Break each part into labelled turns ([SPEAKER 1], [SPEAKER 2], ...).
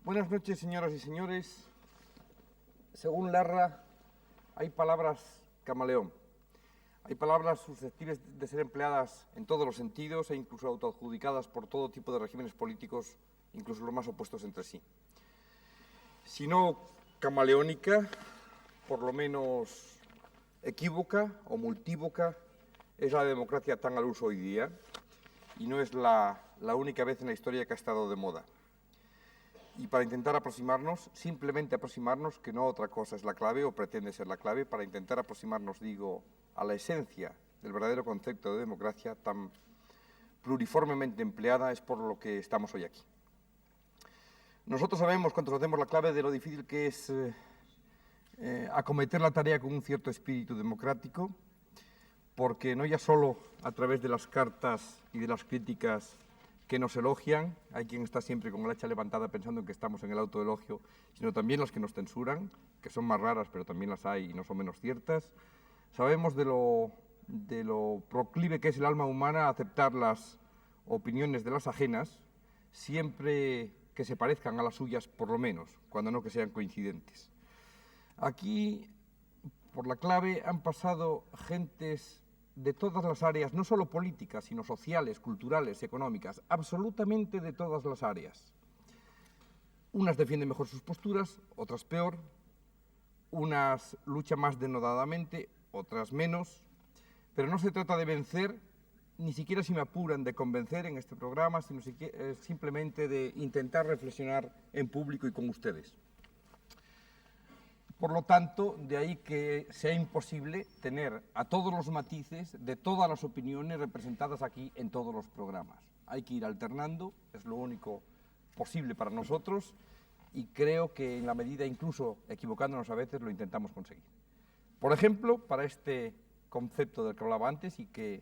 [SPEAKER 1] Buenas noches, señoras y señores. Según Larra, hay palabras camaleón. Hay palabras susceptibles de ser empleadas en todos los sentidos e incluso autoadjudicadas por todo tipo de regímenes políticos, incluso los más opuestos entre sí. Si no camaleónica, por lo menos equívoca o multívoca, es la democracia tan al uso hoy día, y no es la única vez en la historia que ha estado de moda. Y para intentar aproximarnos, simplemente aproximarnos, que no otra cosa es la clave o pretende ser la clave, para intentar aproximarnos, digo, a la esencia del verdadero concepto de democracia tan pluriformemente empleada, es por lo que estamos hoy aquí. Nosotros sabemos, cuando hacemos la clave, de lo difícil que es acometer la tarea con un cierto espíritu democrático, porque no ya solo a través de las cartas y de las críticas que nos elogian, hay quien está siempre con el hacha levantada pensando en que estamos en el autoelogio, sino también las que nos censuran, que son más raras, pero también las hay y no son menos ciertas. Sabemos de lo proclive que es el alma humana a aceptar las opiniones de las ajenas, siempre que se parezcan a las suyas, por lo menos, cuando no que sean coincidentes. Aquí, por la clave, han pasado gentes de todas las áreas, no solo políticas, sino sociales, culturales, económicas, absolutamente de todas las áreas. Unas defienden mejor sus posturas, otras peor, unas luchan más denodadamente, otras menos, pero no se trata de vencer, ni siquiera si me apuran de convencer en este programa, sino simplemente de intentar reflexionar en público y con ustedes. Por lo tanto, de ahí que sea imposible tener a todos los matices de todas las opiniones representadas aquí en todos los programas. Hay que ir alternando, es lo único posible para nosotros y creo que en la medida, incluso equivocándonos a veces, lo intentamos conseguir. Por ejemplo, para este concepto del que hablaba antes y que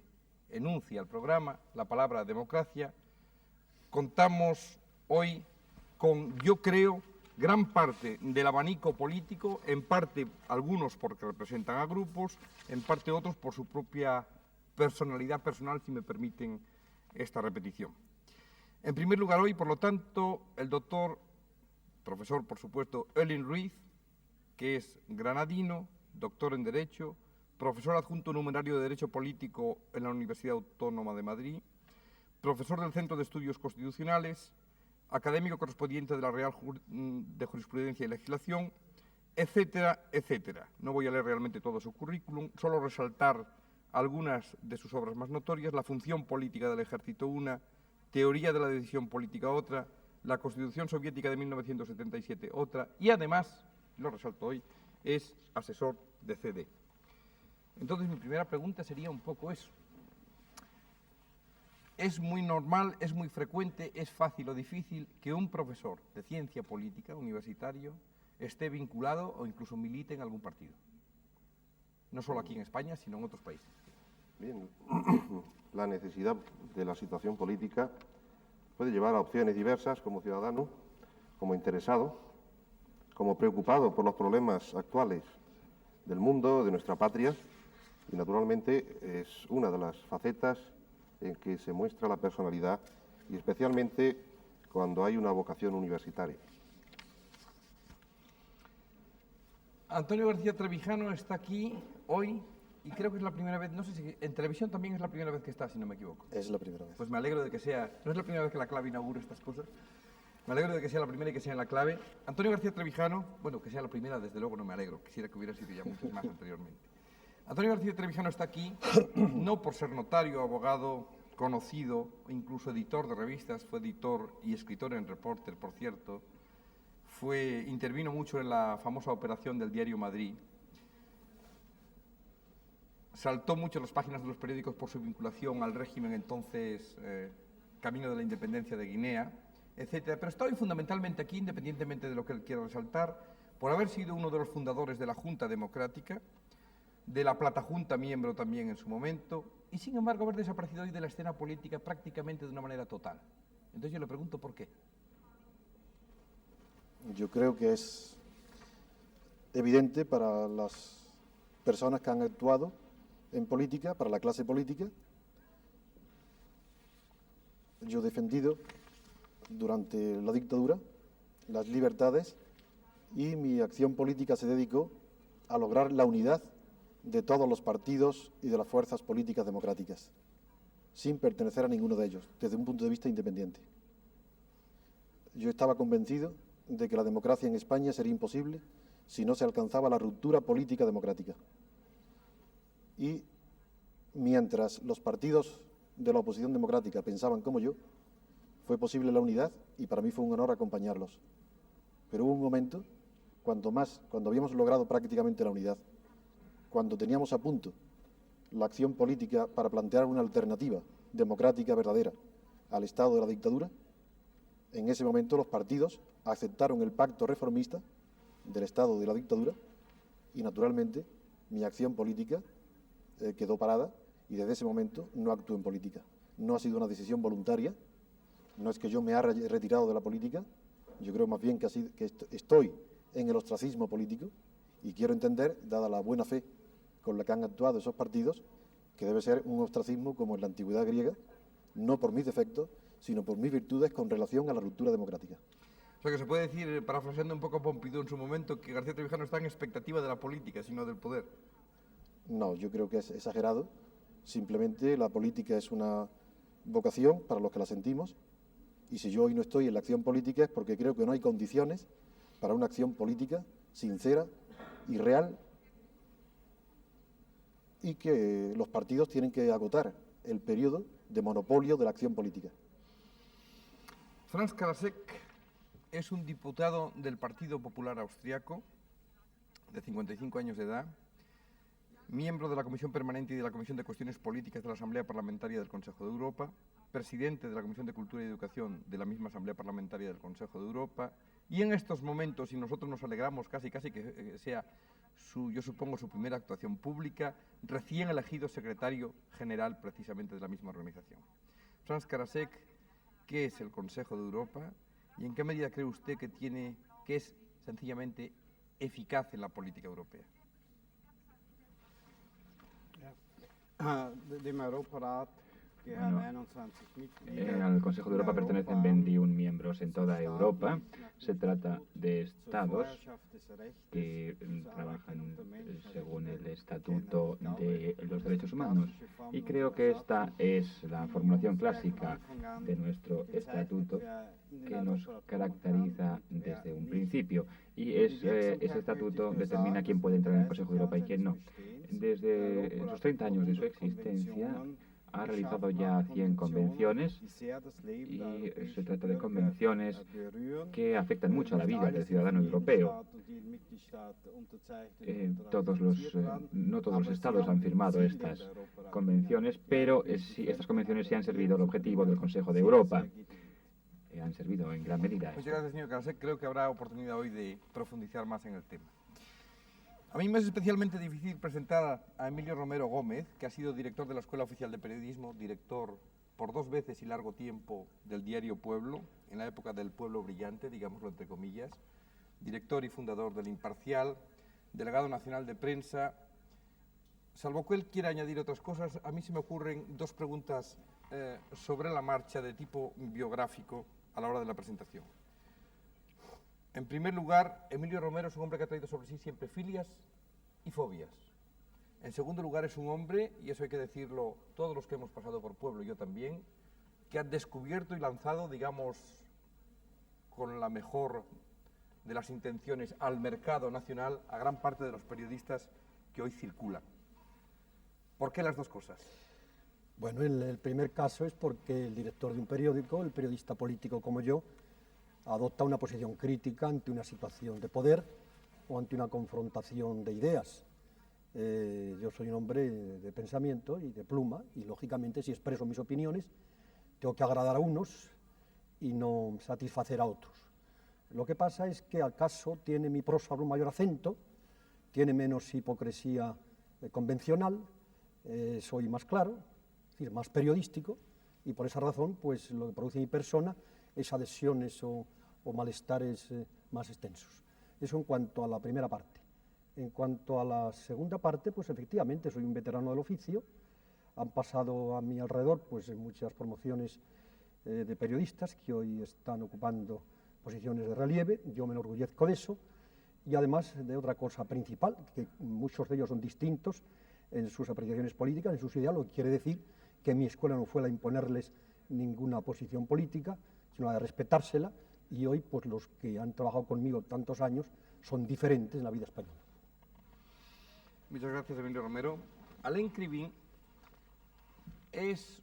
[SPEAKER 1] enuncia el programa, la palabra democracia, contamos hoy con, yo creo, gran parte del abanico político, en parte algunos porque representan a grupos, en parte otros por su propia personalidad personal, si me permiten esta repetición. En primer lugar, hoy, por lo tanto, el profesor, por supuesto, Elin Ruiz, que es granadino, doctor en Derecho, profesor adjunto numerario de Derecho Político en la Universidad Autónoma de Madrid, profesor del Centro de Estudios Constitucionales, académico correspondiente de la Real de Jurisprudencia y Legislación, etcétera, etcétera. No voy a leer realmente todo su currículum, solo resaltar algunas de sus obras más notorias: La función política del ejército, una; Teoría de la decisión política, otra; La Constitución soviética de 1977, otra; y además, lo resalto hoy, es asesor de CD. Entonces, mi primera pregunta sería un poco eso. Es muy normal, es muy frecuente, es fácil o difícil que un profesor de ciencia política universitario esté vinculado o incluso milite en algún partido. No solo aquí en España, sino en otros países.
[SPEAKER 2] Bien, la necesidad de la situación política puede llevar a opciones diversas como ciudadano, como interesado, como preocupado por los problemas actuales del mundo, de nuestra patria, y naturalmente es una de las facetas en que se muestra la personalidad, y especialmente cuando hay una vocación universitaria.
[SPEAKER 1] Antonio García Trevijano está aquí hoy y creo que es la primera vez, no sé si en televisión también es la primera vez que está, si no me equivoco.
[SPEAKER 3] Es la primera vez.
[SPEAKER 1] Pues me alegro de que sea, no es la primera vez que la clave inaugura estas cosas, me alegro de que sea la primera y que sea en la clave. Antonio García Trevijano, bueno, que sea la primera, desde luego no me alegro, quisiera que hubiera sido ya muchas más anteriormente. Antonio García Trevijano está aquí no por ser notario, abogado, conocido, incluso editor de revistas, fue editor y escritor en Reporter, por cierto, intervino mucho en la famosa operación del diario Madrid, saltó mucho en las páginas de los periódicos por su vinculación al régimen entonces Camino de la Independencia de Guinea, etcétera, pero está hoy fundamentalmente aquí, independientemente de lo que él quiera resaltar, por haber sido uno de los fundadores de la Junta Democrática, de la Platajunta, miembro también en su momento, y sin embargo haber desaparecido hoy de la escena política prácticamente de una manera total. Entonces yo le pregunto por qué.
[SPEAKER 3] Yo creo que es evidente para las personas que han actuado en política, para la clase política. Yo he defendido durante la dictadura las libertades, y mi acción política se dedicó a lograr la unidad de todos los partidos y de las fuerzas políticas democráticas, sin pertenecer a ninguno de ellos, desde un punto de vista independiente. Yo estaba convencido de que la democracia en España sería imposible si no se alcanzaba la ruptura política democrática. Y mientras los partidos de la oposición democrática pensaban como yo, fue posible la unidad y para mí fue un honor acompañarlos. Pero hubo un momento, cuando habíamos logrado prácticamente la unidad, cuando teníamos a punto la acción política para plantear una alternativa democrática verdadera al estado de la dictadura, en ese momento los partidos aceptaron el pacto reformista del estado de la dictadura y naturalmente mi acción política quedó parada y desde ese momento no actúo en política. No ha sido una decisión voluntaria, no es que yo me haya retirado de la política, yo creo más bien que estoy en el ostracismo político y quiero entender, dada la buena fe con la que han actuado esos partidos, que debe ser un ostracismo como en la antigüedad griega, no por mis defectos, sino por mis virtudes con relación a la ruptura democrática.
[SPEAKER 1] O sea que se puede decir, parafraseando un poco a Pompidou en su momento, que García Trevijano está en expectativa de la política, sino del poder.
[SPEAKER 3] No, yo creo que es exagerado. Simplemente la política es una vocación para los que la sentimos y si yo hoy no estoy en la acción política es porque creo que no hay condiciones para una acción política sincera y real y que los partidos tienen que agotar el periodo de monopolio de la acción política.
[SPEAKER 1] Franz Karasek es un diputado del Partido Popular Austriaco, de 55 años de edad, miembro de la Comisión Permanente y de la Comisión de Cuestiones Políticas de la Asamblea Parlamentaria del Consejo de Europa, presidente de la Comisión de Cultura y Educación de la misma Asamblea Parlamentaria del Consejo de Europa, y en estos momentos, y nosotros nos alegramos casi que sea yo supongo, su primera actuación pública, recién elegido secretario general precisamente de la misma organización. Franz Karasek, ¿qué es el Consejo de Europa y en qué medida cree usted que es sencillamente eficaz en la política europea?
[SPEAKER 4] Bueno, al Consejo de Europa pertenecen 21 miembros en toda Europa. Se trata de estados que trabajan según el Estatuto de los Derechos Humanos. Y creo que esta es la formulación clásica de nuestro estatuto que nos caracteriza desde un principio. Y ese estatuto determina quién puede entrar en el Consejo de Europa y quién no. Desde los 30 años de su existencia, ha realizado ya 100 convenciones y se trata de convenciones que afectan mucho a la vida del ciudadano europeo. No todos los estados han firmado estas convenciones, pero estas convenciones sí han servido al objetivo del Consejo de Europa. Han servido en gran medida.
[SPEAKER 1] Muchas gracias, señor Karasek. Creo que habrá oportunidad hoy de profundizar más en el tema. A mí me es especialmente difícil presentar a Emilio Romero Gómez, que ha sido director de la Escuela Oficial de Periodismo, director por 2 veces y largo tiempo del diario Pueblo, en la época del Pueblo Brillante, digámoslo entre comillas, director y fundador del Imparcial, delegado nacional de prensa. Salvo que él quiera añadir otras cosas, a mí se me ocurren 2 preguntas sobre la marcha de tipo biográfico a la hora de la presentación. En primer lugar, Emilio Romero es un hombre que ha traído sobre sí siempre filias y fobias. En segundo lugar, es un hombre, y eso hay que decirlo todos los que hemos pasado por Pueblo, yo también, que ha descubierto y lanzado, digamos, con la mejor de las intenciones al mercado nacional a gran parte de los periodistas que hoy circulan. ¿Por qué las 2 cosas?
[SPEAKER 5] Bueno, el primer caso es porque el director de un periódico, el periodista político como yo, adopta una posición crítica ante una situación de poder o ante una confrontación de ideas. Yo soy un hombre de pensamiento y de pluma y, lógicamente, si expreso mis opiniones, tengo que agradar a unos y no satisfacer a otros. Lo que pasa es que al caso tiene mi prosa un mayor acento, tiene menos hipocresía convencional, soy más claro, es decir, más periodístico, y por esa razón, pues lo que produce mi persona es adhesiones o malestares más extensos. Eso en cuanto a la primera parte. En cuanto a la segunda parte, pues efectivamente soy un veterano del oficio. Han pasado a mi alrededor pues muchas promociones de periodistas que hoy están ocupando posiciones de relieve, yo me enorgullezco de eso, y además de otra cosa principal, que muchos de ellos son distintos en sus apreciaciones políticas, en sus ideales, lo que quiere decir que mi escuela no fue la de imponerles ninguna posición política, sino la de respetársela, y hoy pues los que han trabajado conmigo tantos años son diferentes en la vida española.
[SPEAKER 1] Muchas gracias, Emilio Romero. Alain Krivine es,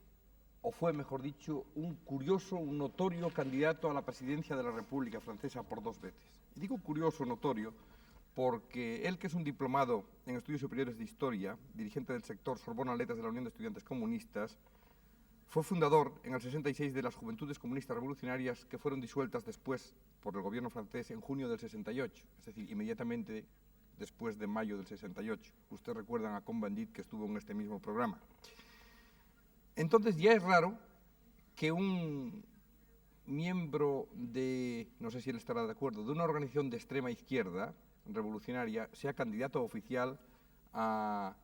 [SPEAKER 1] o fue mejor dicho, un curioso, un notorio candidato a la presidencia de la República Francesa por 2 veces. Y digo curioso, notorio, porque él, que es un diplomado en estudios superiores de historia, dirigente del sector Sorbona Letras de la Unión de Estudiantes Comunistas, fue fundador en el 66 de las Juventudes Comunistas Revolucionarias, que fueron disueltas después por el gobierno francés en junio del 68, es decir, inmediatamente después de mayo del 68. Ustedes recuerdan a Cohn-Bendit, que estuvo en este mismo programa. Entonces ya es raro que un miembro de, no sé si él estará de acuerdo, de una organización de extrema izquierda revolucionaria sea candidato oficial a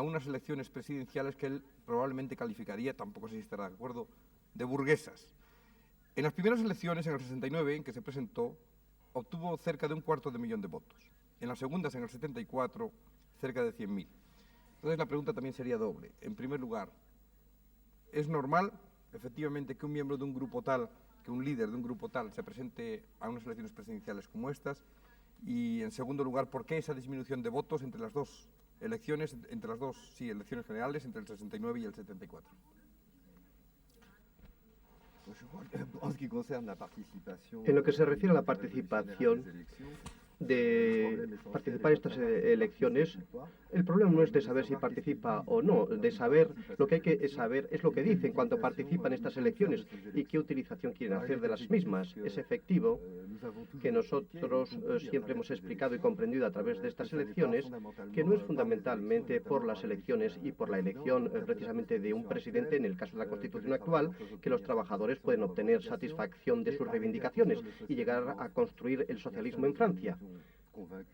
[SPEAKER 1] unas elecciones presidenciales que él probablemente calificaría, tampoco sé si estará de acuerdo, de burguesas. En las primeras elecciones, en el 69, en que se presentó, obtuvo cerca de 250.000 de votos. En las segundas, en el 74, cerca de 100.000. Entonces la pregunta también sería doble. En primer lugar, ¿es normal, efectivamente, que un miembro de un grupo tal, que un líder de un grupo tal, se presente a unas elecciones presidenciales como estas? Y, en segundo lugar, ¿por qué esa disminución de votos entre las dos elecciones, elecciones generales, entre el 69 y el 74?
[SPEAKER 6] En lo que se refiere a la participación, de participar en estas elecciones, el problema no es de saber si participa o no, de saber, lo que hay que saber es lo que dicen cuando participan en estas elecciones y qué utilización quieren hacer de las mismas. Es efectivo que nosotros siempre hemos explicado y comprendido a través de estas elecciones que no es fundamentalmente por las elecciones y por la elección precisamente de un presidente, en el caso de la Constitución actual, que los trabajadores pueden obtener satisfacción de sus reivindicaciones y llegar a construir el socialismo en Francia.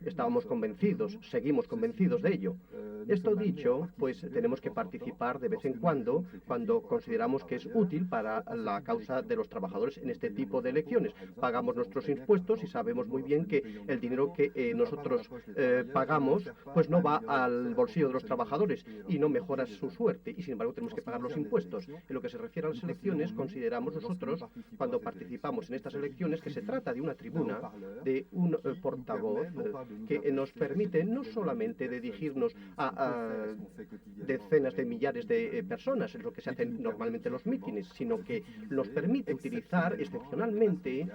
[SPEAKER 6] Estábamos convencidos, seguimos convencidos de ello. Esto dicho, pues tenemos que participar de vez en cuando consideramos que es útil para la causa de los trabajadores en este tipo de elecciones. Pagamos nuestros impuestos y sabemos muy bien que el dinero que nosotros pagamos pues no va al bolsillo de los trabajadores y no mejora su suerte, y sin embargo tenemos que pagar los impuestos. En lo que se refiere a las elecciones, consideramos nosotros, cuando participamos en estas elecciones, que se trata de una tribuna, de un portavoz, que nos permite no solamente dirigirnos a decenas de millares de personas, es lo que se hace normalmente en los mítines, sino que nos permite utilizar excepcionalmente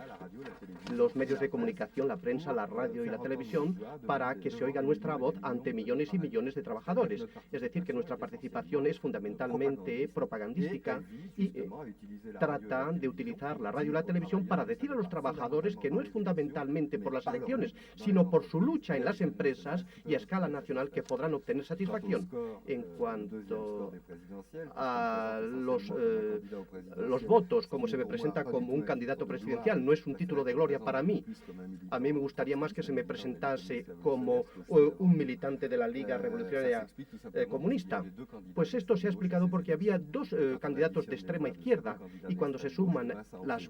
[SPEAKER 6] los medios de comunicación, la prensa, la radio y la televisión, para que se oiga nuestra voz ante millones y millones de trabajadores. Es decir, que nuestra participación es fundamentalmente propagandística y trata de utilizar la radio y la televisión para decir a los trabajadores que no es fundamentalmente por las elecciones, sino por su lucha en las empresas y a escala nacional que podrán obtener satisfacción. En cuanto a los votos, como se me presenta como un candidato presidencial, no es un título de gloria para mí. A mí me gustaría más que se me presentase como un militante de la Liga Revolucionaria Comunista. Pues esto se ha explicado porque había 2 candidatos de extrema izquierda, y cuando se suman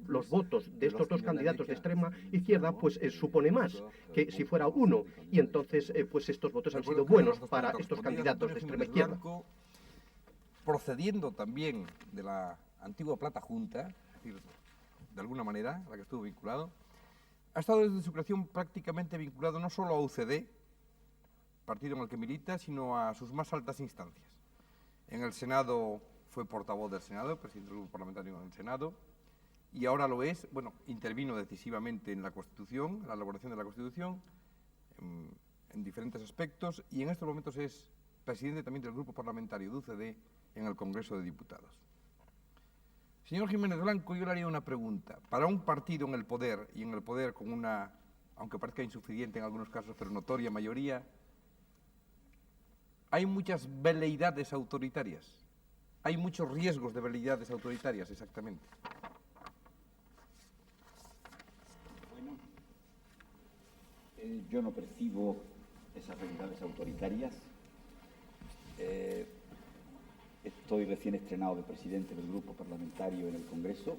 [SPEAKER 6] los votos de estos 2 candidatos de extrema izquierda, pues supone más que si fuera uno, y entonces pues estos votos han sido buenos para estos candidatos de extrema izquierda.
[SPEAKER 1] Procediendo también de la antigua Plata Junta, es decir, de alguna manera, a la que estuvo vinculado, ha estado desde su creación prácticamente vinculado no solo a UCD, partido en el que milita, sino a sus más altas instancias. En el Senado fue portavoz del Senado, presidente del grupo parlamentario en el Senado, y ahora lo es, bueno, intervino decisivamente en la Constitución, en la elaboración de la Constitución, en diferentes aspectos, y en estos momentos es presidente también del grupo parlamentario de UCD en el Congreso de Diputados. Señor Jiménez Blanco, yo le haría una pregunta. Para un partido en el poder, y en el poder con una, aunque parezca insuficiente en algunos casos, pero notoria mayoría, hay muchas veleidades autoritarias. Hay muchos riesgos de veleidades autoritarias, exactamente.
[SPEAKER 7] Bueno, yo no percibo esas veleidades autoritarias. Estoy recién estrenado de presidente del grupo parlamentario en el Congreso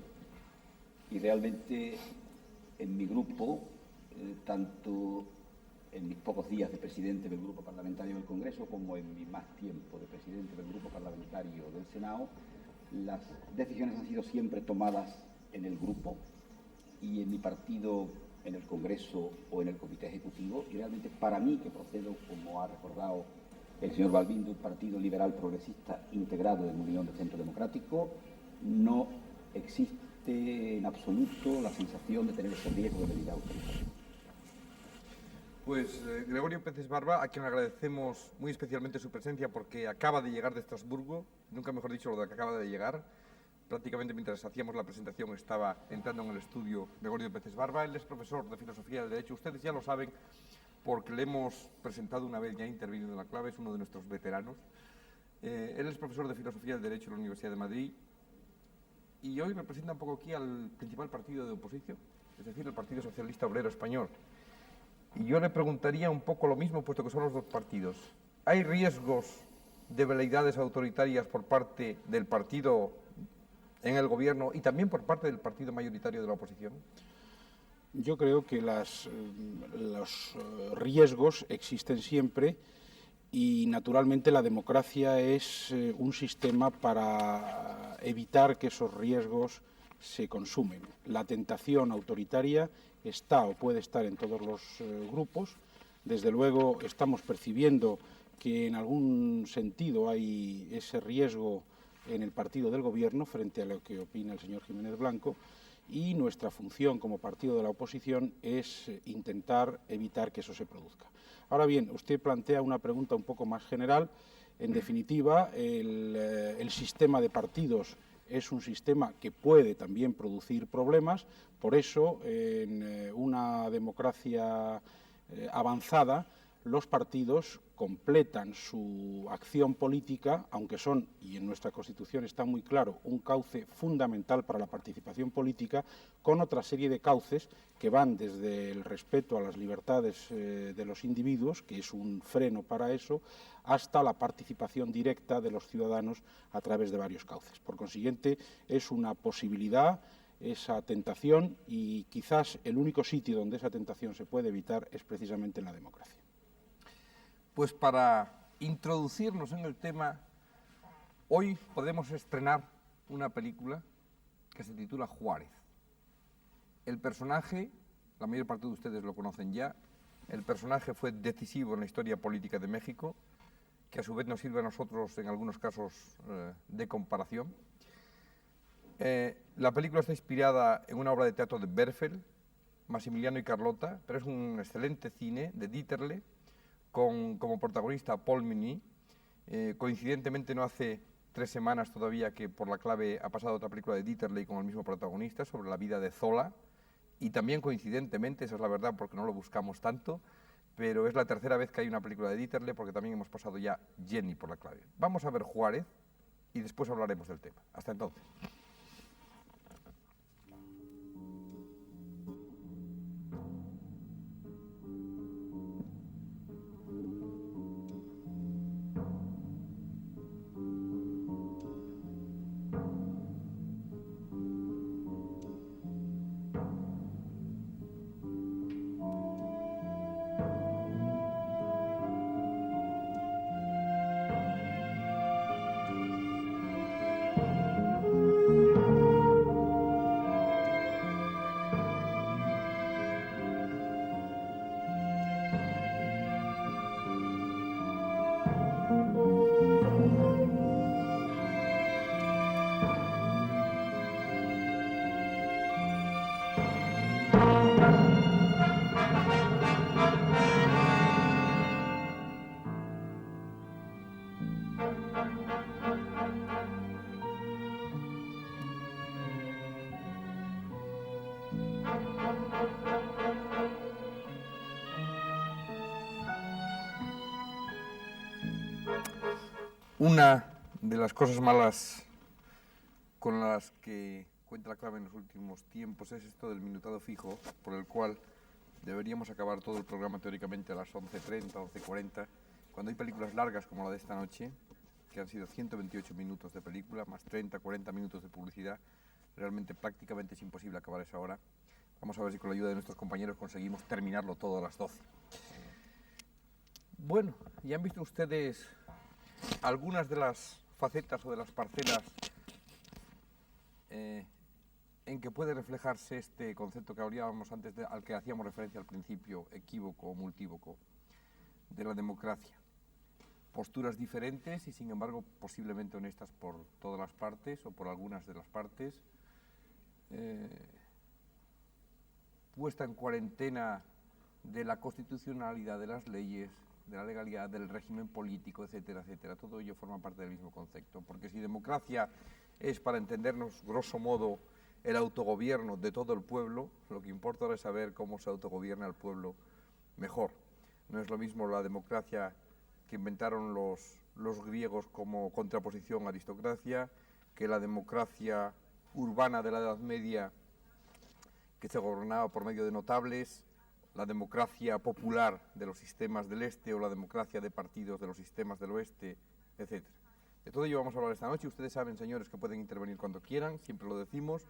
[SPEAKER 7] y realmente en mi grupo, tanto en mis pocos días de presidente del Grupo Parlamentario del Congreso como en mi más tiempo de presidente del Grupo Parlamentario del Senado, las decisiones han sido siempre tomadas en el grupo y en mi partido, en el Congreso o en el Comité Ejecutivo. Y realmente para mí, que procedo, como ha recordado el señor Balbín, de un partido liberal progresista integrado en Unión de Centro Democrático, no existe en absoluto la sensación de tener ese riesgo de medida autoritaria.
[SPEAKER 1] Pues Gregorio Pérez Barba, a quien agradecemos muy especialmente su presencia porque acaba de llegar de Estrasburgo, nunca mejor dicho lo de que acaba de llegar. Prácticamente mientras hacíamos la presentación estaba entrando en el estudio Gregorio Pérez Barba. Él es profesor de Filosofía del Derecho. Ustedes ya lo saben porque le hemos presentado una vez, ya intervenido en la clave, es uno de nuestros veteranos. Él es profesor de Filosofía del Derecho en la Universidad de Madrid y hoy representa un poco aquí al principal partido de oposición, es decir, el Partido Socialista Obrero Español. Y yo le preguntaría un poco lo mismo, puesto que son los dos partidos. ¿Hay riesgos de veleidades autoritarias por parte del partido en el gobierno y también por parte del partido mayoritario de la oposición?
[SPEAKER 8] Yo creo que los riesgos existen siempre y, naturalmente, la democracia es un sistema para evitar que esos riesgos se consumen. La tentación autoritaria está o puede estar en todos los grupos. Desde luego estamos percibiendo que en algún sentido hay ese riesgo en el partido del gobierno frente a lo que opina el señor Jiménez Blanco, y nuestra función como partido de la oposición es intentar evitar que eso se produzca. Ahora bien, usted plantea una pregunta un poco más general. En definitiva, el sistema de partidos es un sistema que puede también producir problemas. Por eso, en una democracia avanzada, los partidos completan su acción política, aunque son, y en nuestra Constitución está muy claro, un cauce fundamental para la participación política, con otra serie de cauces que van desde el respeto a las libertades de los individuos, que es un freno para eso, hasta la participación directa de los ciudadanos a través de varios cauces. Por consiguiente, es una posibilidad esa tentación, y quizás el único sitio donde esa tentación se puede evitar es precisamente en la democracia.
[SPEAKER 1] Pues para introducirnos en el tema, hoy podemos estrenar una película que se titula Juárez. El personaje, la mayor parte de ustedes lo conocen ya, el personaje fue decisivo en la historia política de México, que a su vez nos sirve a nosotros en algunos casos de comparación. La película está inspirada en una obra de teatro de Berfel, Maximiliano y Carlota, pero es un excelente cine de Dieterle, con como protagonista Paul Meunier. Coincidentemente no hace 3 semanas todavía que por la clave ha pasado otra película de Dieterle con el mismo protagonista sobre la vida de Zola, y también coincidentemente, esa es la verdad porque no lo buscamos tanto, pero es la tercera vez que hay una película de Dieterle porque también hemos pasado ya Jenny por la clave. Vamos a ver Juárez y después hablaremos del tema. Hasta entonces. Una de las cosas malas con las que cuenta la clave en los últimos tiempos es esto del minutado fijo, por el cual deberíamos acabar todo el programa teóricamente a las 11:30, 11:40, cuando hay películas largas como la de esta noche, que han sido 128 minutos de película, más 30, 40 minutos de publicidad. Realmente prácticamente es imposible acabar esa hora. Vamos a ver si con la ayuda de nuestros compañeros conseguimos terminarlo todo a las 12. Bueno, ya han visto ustedes algunas de las facetas o de las parcelas en que puede reflejarse este concepto que hablábamos antes, al que hacíamos referencia al principio, equívoco o multívoco, de la democracia. Posturas diferentes y, sin embargo, posiblemente honestas por todas las partes o por algunas de las partes. Puesta en cuarentena de la constitucionalidad de las leyes, de la legalidad, del régimen político, etcétera, etcétera. Todo ello forma parte del mismo concepto. Porque si democracia es, para entendernos grosso modo, el autogobierno de todo el pueblo, lo que importa ahora es saber cómo se autogobierna el pueblo mejor. No es lo mismo la democracia que inventaron los griegos como contraposición a aristocracia, que la democracia urbana de la Edad Media, que se gobernaba por medio de notables, la democracia popular de los sistemas del este o la democracia de partidos de los sistemas del oeste, etc. De todo ello vamos a hablar esta noche. Ustedes saben, señores, que pueden intervenir cuando quieran, siempre lo decimos,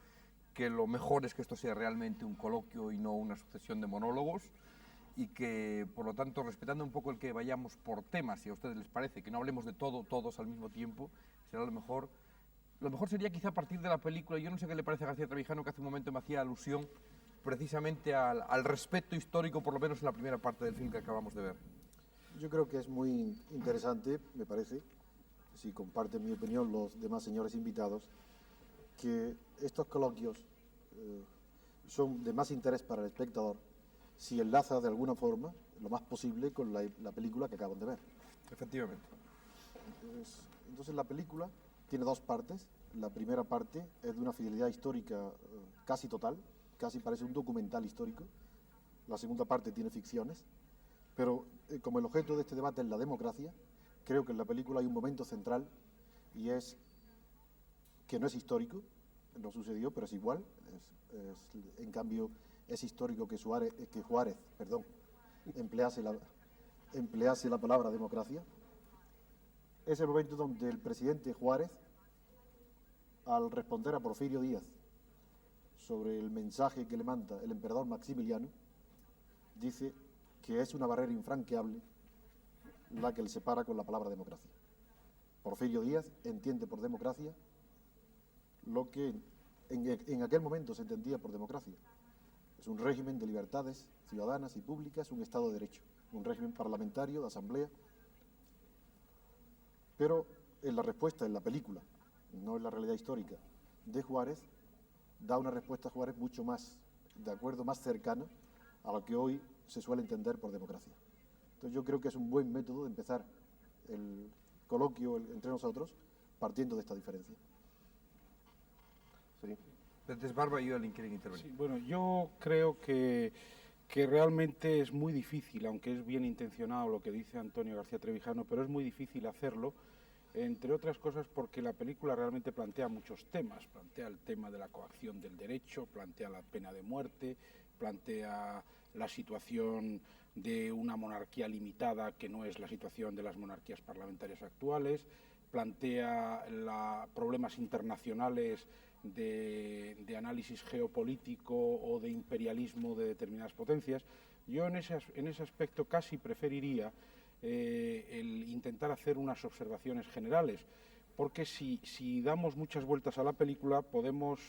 [SPEAKER 1] que lo mejor es que esto sea realmente un coloquio y no una sucesión de monólogos, y que, por lo tanto, respetando un poco el que vayamos por temas, si a ustedes les parece, que no hablemos de todo, todos al mismo tiempo, será lo mejor. Lo mejor sería quizá a partir de la película. Yo no sé qué le parece a García Trevijano, que hace un momento me hacía alusión precisamente al respeto histórico, por lo menos en la primera parte del film que acabamos de ver.
[SPEAKER 3] Yo creo que es muy interesante, me parece, si comparten mi opinión los demás señores invitados, que estos coloquios son de más interés para el espectador si enlaza de alguna forma, lo más posible, con la película que acaban de ver.
[SPEAKER 1] Efectivamente.
[SPEAKER 3] Entonces la película tiene dos partes. La primera parte es de una fidelidad histórica casi total, casi parece un documental histórico. La segunda parte tiene ficciones, pero como el objeto de este debate es la democracia, creo que en la película hay un momento central, y es que no es histórico, no sucedió, pero es igual. En cambio, es histórico que Juárez emplease la palabra democracia. Es el momento donde el presidente Juárez, al responder a Porfirio Díaz sobre el mensaje que le manda el emperador Maximiliano, dice que es una barrera infranqueable la que le separa con la palabra democracia. Porfirio Díaz entiende por democracia lo que en aquel momento se entendía por democracia. Es un régimen de libertades ciudadanas y públicas, un Estado de Derecho, un régimen parlamentario de asamblea. Pero en la respuesta, en la película, no en la realidad histórica, de Juárez, da una respuesta a Juárez mucho más, de acuerdo, más cercana a lo que hoy se suele entender por democracia. Entonces yo creo que es un buen método de empezar el coloquio entre nosotros partiendo de esta diferencia.
[SPEAKER 2] Sí.
[SPEAKER 1] Desde Barba y Oelin quieren intervenir.
[SPEAKER 8] Sí, bueno, yo creo que realmente es muy difícil, aunque es bien intencionado lo que dice Antonio García Trevijano, pero es muy difícil hacerlo, entre otras cosas porque la película realmente plantea muchos temas. Plantea el tema de la coacción del derecho, plantea la pena de muerte, plantea la situación de una monarquía limitada que no es la situación de las monarquías parlamentarias actuales, plantea problemas internacionales de análisis geopolítico o de imperialismo de determinadas potencias. Yo en ese aspecto casi preferiría el intentar hacer unas observaciones generales, porque si damos muchas vueltas a la película podemos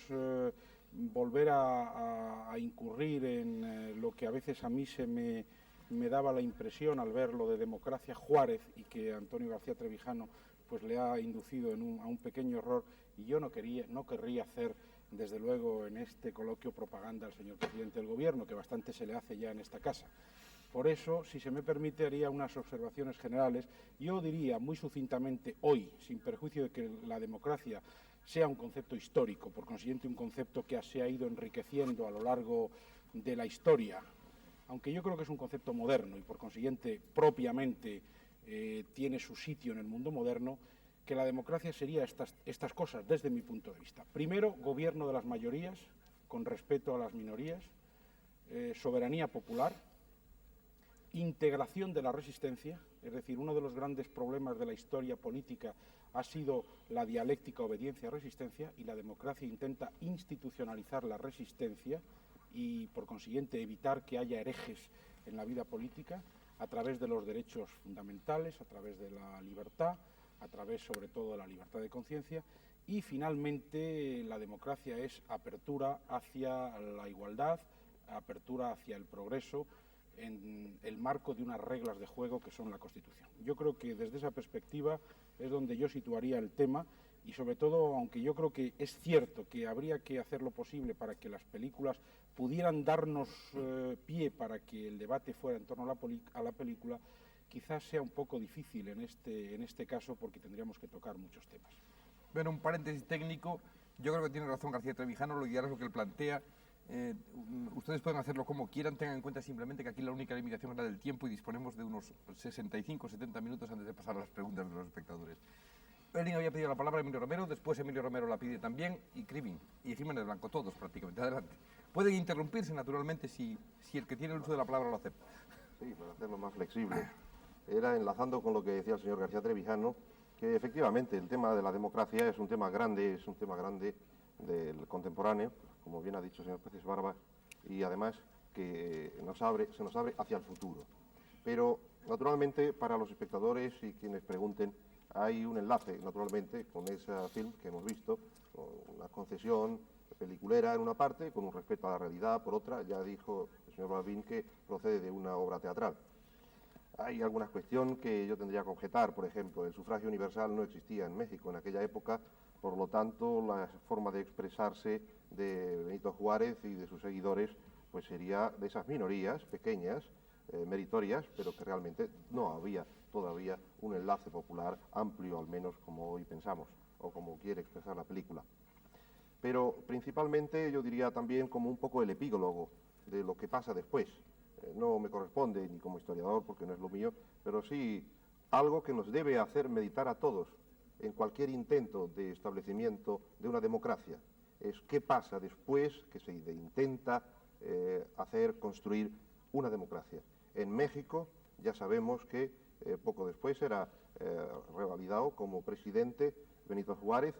[SPEAKER 8] volver a incurrir en lo que a veces a mí me daba la impresión al ver lo de democracia Juárez, y que Antonio García Trevijano pues le ha inducido a un pequeño error, y yo no querría hacer desde luego en este coloquio propaganda al señor presidente del gobierno, que bastante se le hace ya en esta casa. Por eso, si se me permite, haría unas observaciones generales. Yo diría muy sucintamente hoy, sin perjuicio de que la democracia sea un concepto histórico, por consiguiente un concepto que se ha ido enriqueciendo a lo largo de la historia, aunque yo creo que es un concepto moderno y por consiguiente propiamente tiene su sitio en el mundo moderno, que la democracia sería estas cosas desde mi punto de vista. Primero, gobierno de las mayorías, con respeto a las minorías, soberanía popular, integración de la resistencia, es decir, uno de los grandes problemas de la historia política ha sido la dialéctica obediencia-resistencia, y la democracia intenta institucionalizar la resistencia y, por consiguiente, evitar que haya herejes en la vida política a través de los derechos fundamentales, a través de la libertad, a través, sobre todo, de la libertad de conciencia. Y, finalmente, la democracia es apertura hacia la igualdad, apertura hacia el progreso, en el marco de unas reglas de juego que son la Constitución. Yo creo que desde esa perspectiva es donde yo situaría el tema y, sobre todo, aunque yo creo que es cierto que habría que hacer lo posible para que las películas pudieran darnos pie para que el debate fuera en torno a la película, quizás sea un poco difícil en este caso porque tendríamos que tocar muchos temas.
[SPEAKER 1] Bueno, un paréntesis técnico. Yo creo que tiene razón García Trevijano, lo ideal es lo que él plantea. Ustedes pueden hacerlo como quieran, tengan en cuenta simplemente que aquí la única limitación es la del tiempo y disponemos de unos 65 o 70 minutos antes de pasar a las preguntas de los espectadores. Erling había pedido la palabra a Emilio Romero, después Emilio Romero la pide también, y Krivin, y Jiménez Blanco, todos prácticamente. Adelante. Pueden interrumpirse, naturalmente, si el que tiene el uso de la palabra lo acepta.
[SPEAKER 2] Sí, para hacerlo más flexible. Era enlazando con lo que decía el señor García Trevijano, que efectivamente el tema de la democracia es un tema grande del contemporáneo, como bien ha dicho el señor Peces Barbas, y además que se nos abre hacia el futuro. Pero, naturalmente, para los espectadores y quienes pregunten, hay un enlace, naturalmente, con ese film que hemos visto, con una concesión peliculera en una parte, con un respeto a la realidad por otra. Ya dijo el señor Balbín que procede de una obra teatral. Hay alguna cuestión que yo tendría que objetar, por ejemplo, el sufragio universal no existía en México en aquella época, por lo tanto, la forma de expresarse de Benito Juárez y de sus seguidores pues sería de esas minorías pequeñas, meritorias, pero que realmente no había todavía un enlace popular amplio, al menos como hoy pensamos, o como quiere expresar la película. Pero principalmente yo diría también como un poco el epílogo de lo que pasa después. No me corresponde ni como historiador, porque no es lo mío, pero sí algo que nos debe hacer meditar a todos en cualquier intento de establecimiento de una democracia. Es qué pasa después que se intenta construir una democracia. En México ya sabemos que poco después era revalidado como presidente Benito Juárez,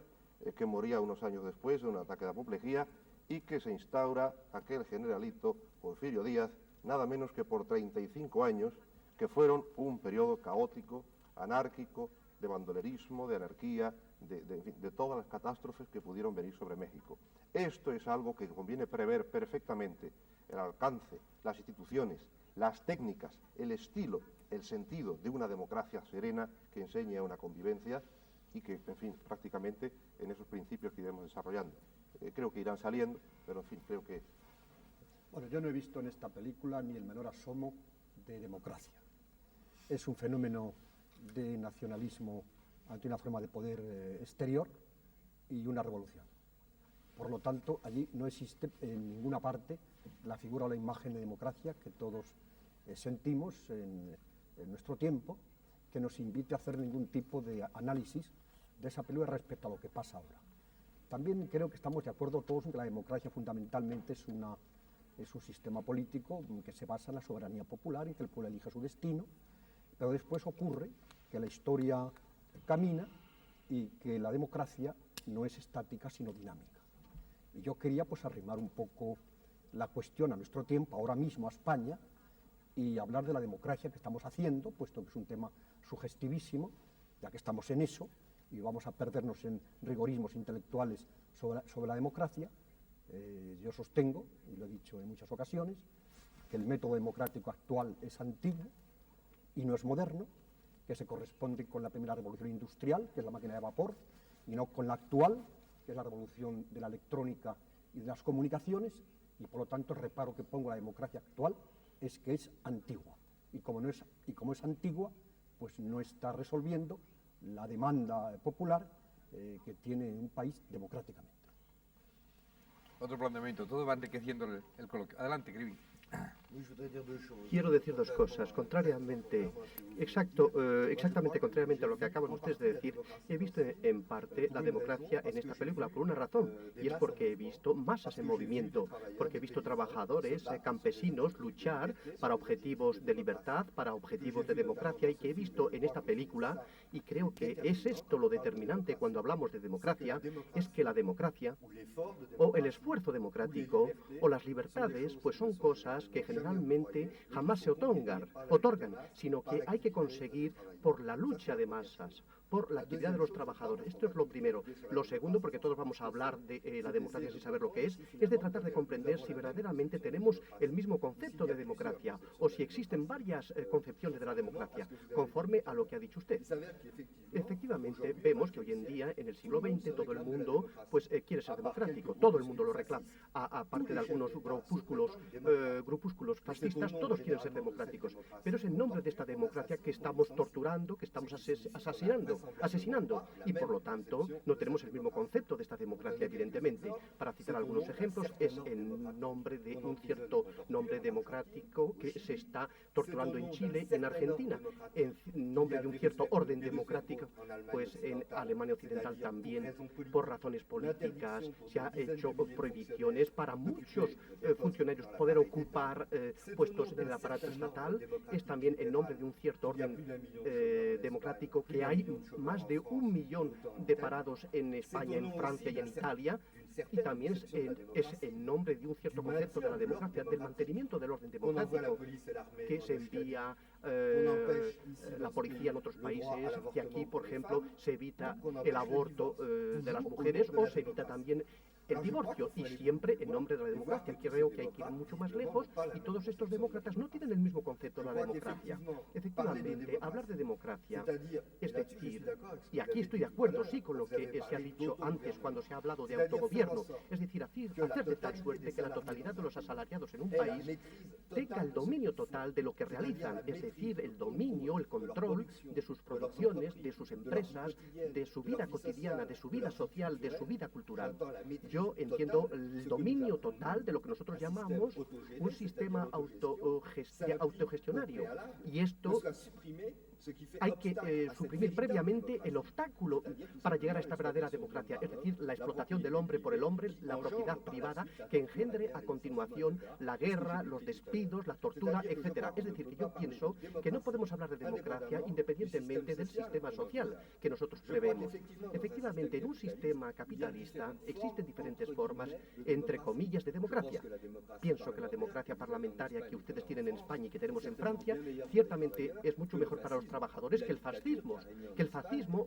[SPEAKER 2] que moría unos años después de un ataque de apoplejía, y que se instaura aquel generalito Porfirio Díaz, nada menos que por 35 años, que fueron un periodo caótico, anárquico, de bandolerismo, de anarquía, de todas las catástrofes que pudieron venir sobre México. Esto es algo que conviene prever perfectamente: el alcance, las instituciones, las técnicas, el estilo, el sentido de una democracia serena que enseñe a una convivencia y que, en fin, prácticamente en esos principios que iremos desarrollando. Creo que irán saliendo, pero en fin, creo que...
[SPEAKER 5] Bueno, yo no he visto en esta película ni el menor asomo de democracia. Es un fenómeno de nacionalismo ante una forma de poder exterior y una revolución. Por lo tanto, allí no existe en ninguna parte la figura o la imagen de democracia que todos sentimos en nuestro tiempo, que nos invite a hacer ningún tipo de análisis de esa película respecto a lo que pasa ahora. También creo que estamos de acuerdo todos en que la democracia fundamentalmente es un sistema político que se basa en la soberanía popular, en que el pueblo elige su destino, pero después ocurre que la historia camina y que la democracia no es estática sino dinámica. Y yo quería pues arrimar un poco la cuestión a nuestro tiempo, ahora mismo a España, y hablar de la democracia que estamos haciendo, puesto que es un tema sugestivísimo, ya que estamos en eso, y vamos a perdernos en rigorismos intelectuales sobre la democracia. Yo sostengo, y lo he dicho en muchas ocasiones, que el método democrático actual es antiguo y no es moderno, que se corresponde con la primera revolución industrial, que es la máquina de vapor, y no con la actual, que es la revolución de la electrónica y de las comunicaciones, y por lo tanto el reparo que pongo a la democracia actual es que es antigua, y como es antigua, pues no está resolviendo la demanda popular que tiene un país democráticamente.
[SPEAKER 1] Otro planteamiento, todo va enriqueciendo el coloquio. Adelante, Krivin.
[SPEAKER 6] Quiero decir dos cosas. Exactamente contrariamente a lo que acaban ustedes de decir, he visto en parte la democracia en esta película por una razón, y es porque he visto masas en movimiento, porque he visto trabajadores, campesinos luchar para objetivos de libertad, para objetivos de democracia, y que he visto en esta película, y creo que es esto lo determinante cuando hablamos de democracia, es que la democracia, o el esfuerzo democrático, o las libertades, pues son cosas que generalmente jamás se otorgan, sino que hay que conseguir por la lucha de masas, por la actividad de los trabajadores. Esto es lo primero. Lo segundo, porque todos vamos a hablar de la democracia sin saber lo que es de tratar de comprender si verdaderamente tenemos el mismo concepto de democracia o si existen varias concepciones de la democracia, conforme a lo que ha dicho usted. Efectivamente, vemos que hoy en día, en el siglo XX, todo el mundo pues quiere ser democrático, todo el mundo lo reclama. Aparte de algunos grupúsculos fascistas, todos quieren ser democráticos. Pero es en nombre de esta democracia que estamos torturando, que estamos asesinando, y por lo tanto no tenemos el mismo concepto de esta democracia, evidentemente. Para citar algunos ejemplos, es en nombre de un cierto nombre democrático que se está torturando en Chile y en Argentina, en nombre de un cierto orden democrático, pues en Alemania Occidental también, por razones políticas, se ha hecho prohibiciones para muchos funcionarios poder ocupar puestos en el aparato estatal. Es también en nombre de un cierto orden democrático que hay más de 1 millón de parados en España, en Francia y en Italia, y también es en nombre de un cierto concepto de la democracia, del mantenimiento del orden democrático, que se envía la policía en otros países, que aquí, por ejemplo, se evita el aborto de las mujeres o se evita también el divorcio, y siempre en nombre de la democracia. Creo que hay que ir mucho más lejos y todos estos demócratas no tienen el mismo concepto de la democracia. Efectivamente, hablar de democracia es decir, y aquí estoy de acuerdo, sí, con lo que se ha dicho antes cuando se ha hablado de autogobierno, es decir, hacer de tal suerte que la totalidad de los asalariados en un país tenga el dominio total de lo que realizan, es decir, el dominio, el control de sus producciones, de sus empresas, de su vida cotidiana, de su vida social, de su vida cultural. Yo entiendo el dominio total de lo que nosotros llamamos un sistema autogestionario. Y esto hay que suprimir previamente el obstáculo para llegar a esta verdadera democracia, es decir, la explotación del hombre por el hombre, la propiedad privada que engendre a continuación la guerra, los despidos, la tortura, etcétera. Es decir, que yo pienso que no podemos hablar de democracia independientemente del sistema social que nosotros prevemos. Efectivamente, en un sistema capitalista existen diferentes formas, entre comillas, de democracia. Pienso que la democracia parlamentaria que ustedes tienen en España y que tenemos en Francia, ciertamente es mucho mejor para los trabajadores que el fascismo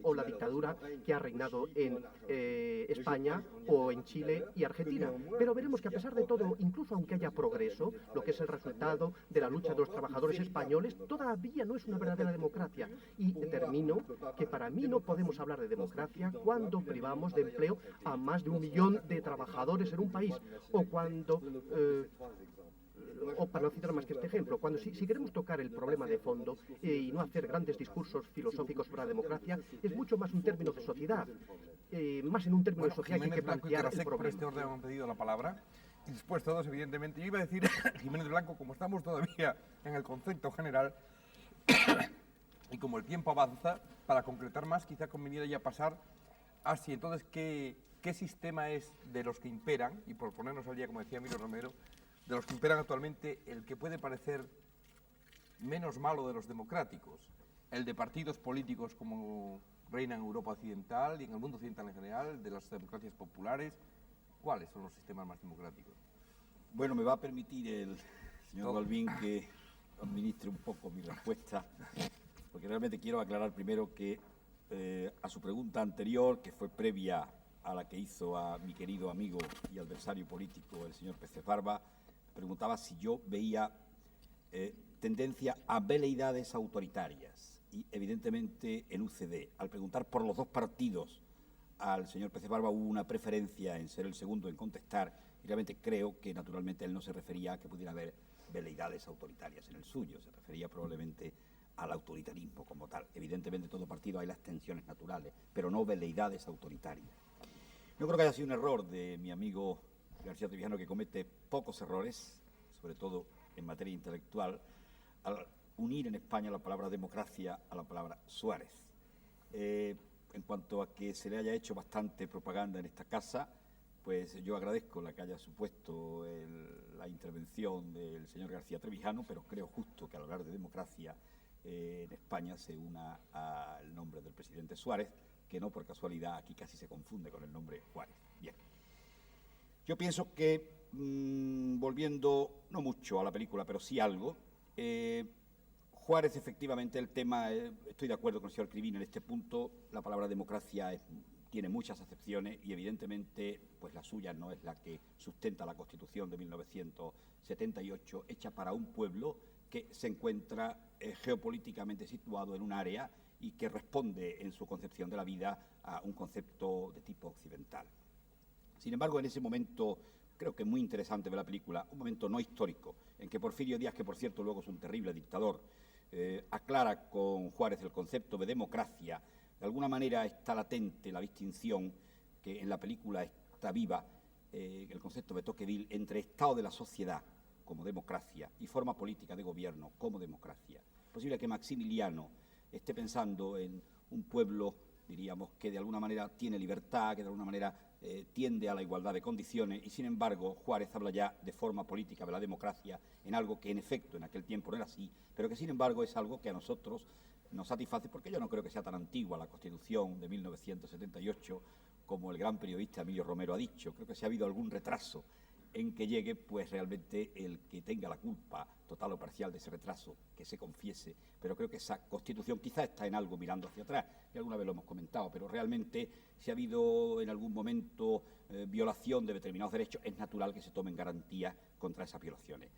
[SPEAKER 6] o la dictadura que ha reinado en España o en Chile y Argentina. Pero veremos que a pesar de todo, incluso aunque haya progreso, lo que es el resultado de la lucha de los trabajadores españoles, todavía no es una verdadera democracia. Y termino que para mí no podemos hablar de democracia cuando privamos de empleo a más de 1 millón de trabajadores en un país, o cuando o para no citar más que este ejemplo, cuando si queremos tocar el problema de fondo y no hacer grandes discursos filosóficos sobre la democracia, es mucho más un término de sociedad, más en un término de sociedad que hay que plantear el problema.
[SPEAKER 1] Por este orden han pedido la palabra, y después todos, evidentemente, yo iba a decir, Jiménez Blanco, como estamos todavía en el concepto general, y como el tiempo avanza, para concretar más, quizá conveniera ya pasar a si entonces qué sistema es de los que imperan, y por ponernos al día, como decía Emilio Romero, de los que imperan actualmente, el que puede parecer menos malo de los democráticos, el de partidos políticos como reina en Europa Occidental y en el mundo occidental en general, de las democracias populares. ¿Cuáles son los sistemas más democráticos?
[SPEAKER 9] Bueno, me va a permitir el señor Balbín que administre un poco mi respuesta, porque realmente quiero aclarar primero que a su pregunta anterior, que fue previa a la que hizo a mi querido amigo y adversario político, el señor Peces Barba, preguntaba si yo veía tendencia a veleidades autoritarias. Y evidentemente en UCD, al preguntar por los dos partidos al señor Peces Barba, hubo una preferencia en ser el segundo en contestar, y realmente creo que naturalmente él no se refería a que pudiera haber veleidades autoritarias en el suyo, se refería probablemente al autoritarismo como tal. Evidentemente en todo partido hay las tensiones naturales, pero no veleidades autoritarias. No creo que haya sido un error de mi amigo García Trevijano, que comete pocos errores, sobre todo en materia intelectual al unir en España la palabra democracia a la palabra Suárez. En cuanto a que se le haya hecho bastante propaganda en esta casa, pues yo agradezco la que haya supuesto la intervención del señor García Trevijano, pero creo justo que al hablar de democracia en España se una al nombre del presidente Suárez, que no por casualidad aquí casi se confunde con el nombre Juárez. Bien. Yo pienso que, volviendo no mucho a la película, pero sí algo, Juárez, efectivamente, el tema, estoy de acuerdo con el señor Crivín en este punto, la palabra democracia tiene muchas acepciones y evidentemente pues la suya no es la que sustenta la Constitución de 1978, hecha para un pueblo que se encuentra geopolíticamente situado en un área y que responde en su concepción de la vida a un concepto de tipo occidental. Sin embargo, en ese momento, creo que muy interesante de la película, un momento no histórico, en que Porfirio Díaz, que por cierto luego es un terrible dictador, aclara con Juárez el concepto de democracia. De alguna manera está latente la distinción que en la película está viva, el concepto de Tocqueville, entre estado de la sociedad como democracia y forma política de gobierno como democracia. Es posible que Maximiliano esté pensando en un pueblo, diríamos, que de alguna manera tiene libertad, que de alguna manera tiende a la igualdad de condiciones, y sin embargo Juárez habla ya de forma política de la democracia en algo que en efecto en aquel tiempo no era así, pero que sin embargo es algo que a nosotros nos satisface, porque yo no creo que sea tan antigua la Constitución de 1978 como el gran periodista Emilio Romero ha dicho. Creo que si ha habido algún retraso en que llegue, pues realmente el que tenga la culpa total o parcial de ese retraso, que se confiese, pero creo que esa Constitución quizá está en algo mirando hacia atrás, que alguna vez lo hemos comentado, pero realmente si ha habido en algún momento violación de determinados derechos, es natural que se tomen garantías contra esas violaciones.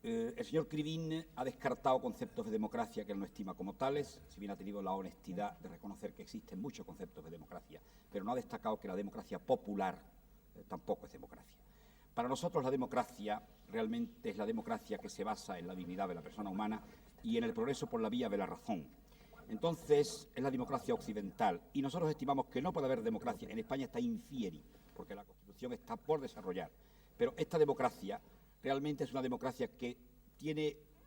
[SPEAKER 9] El señor Crivín ha descartado conceptos de democracia que él no estima como tales, si bien ha tenido la honestidad de reconocer que existen muchos conceptos de democracia, pero no ha destacado que la democracia popular tampoco es democracia. Para nosotros la democracia realmente es la democracia que se basa en la dignidad de la persona humana y en el progreso por la vía de la razón. Entonces es la democracia occidental y nosotros estimamos que no puede haber democracia. En España está infieri, porque la Constitución está por desarrollar. Pero esta democracia realmente es una democracia que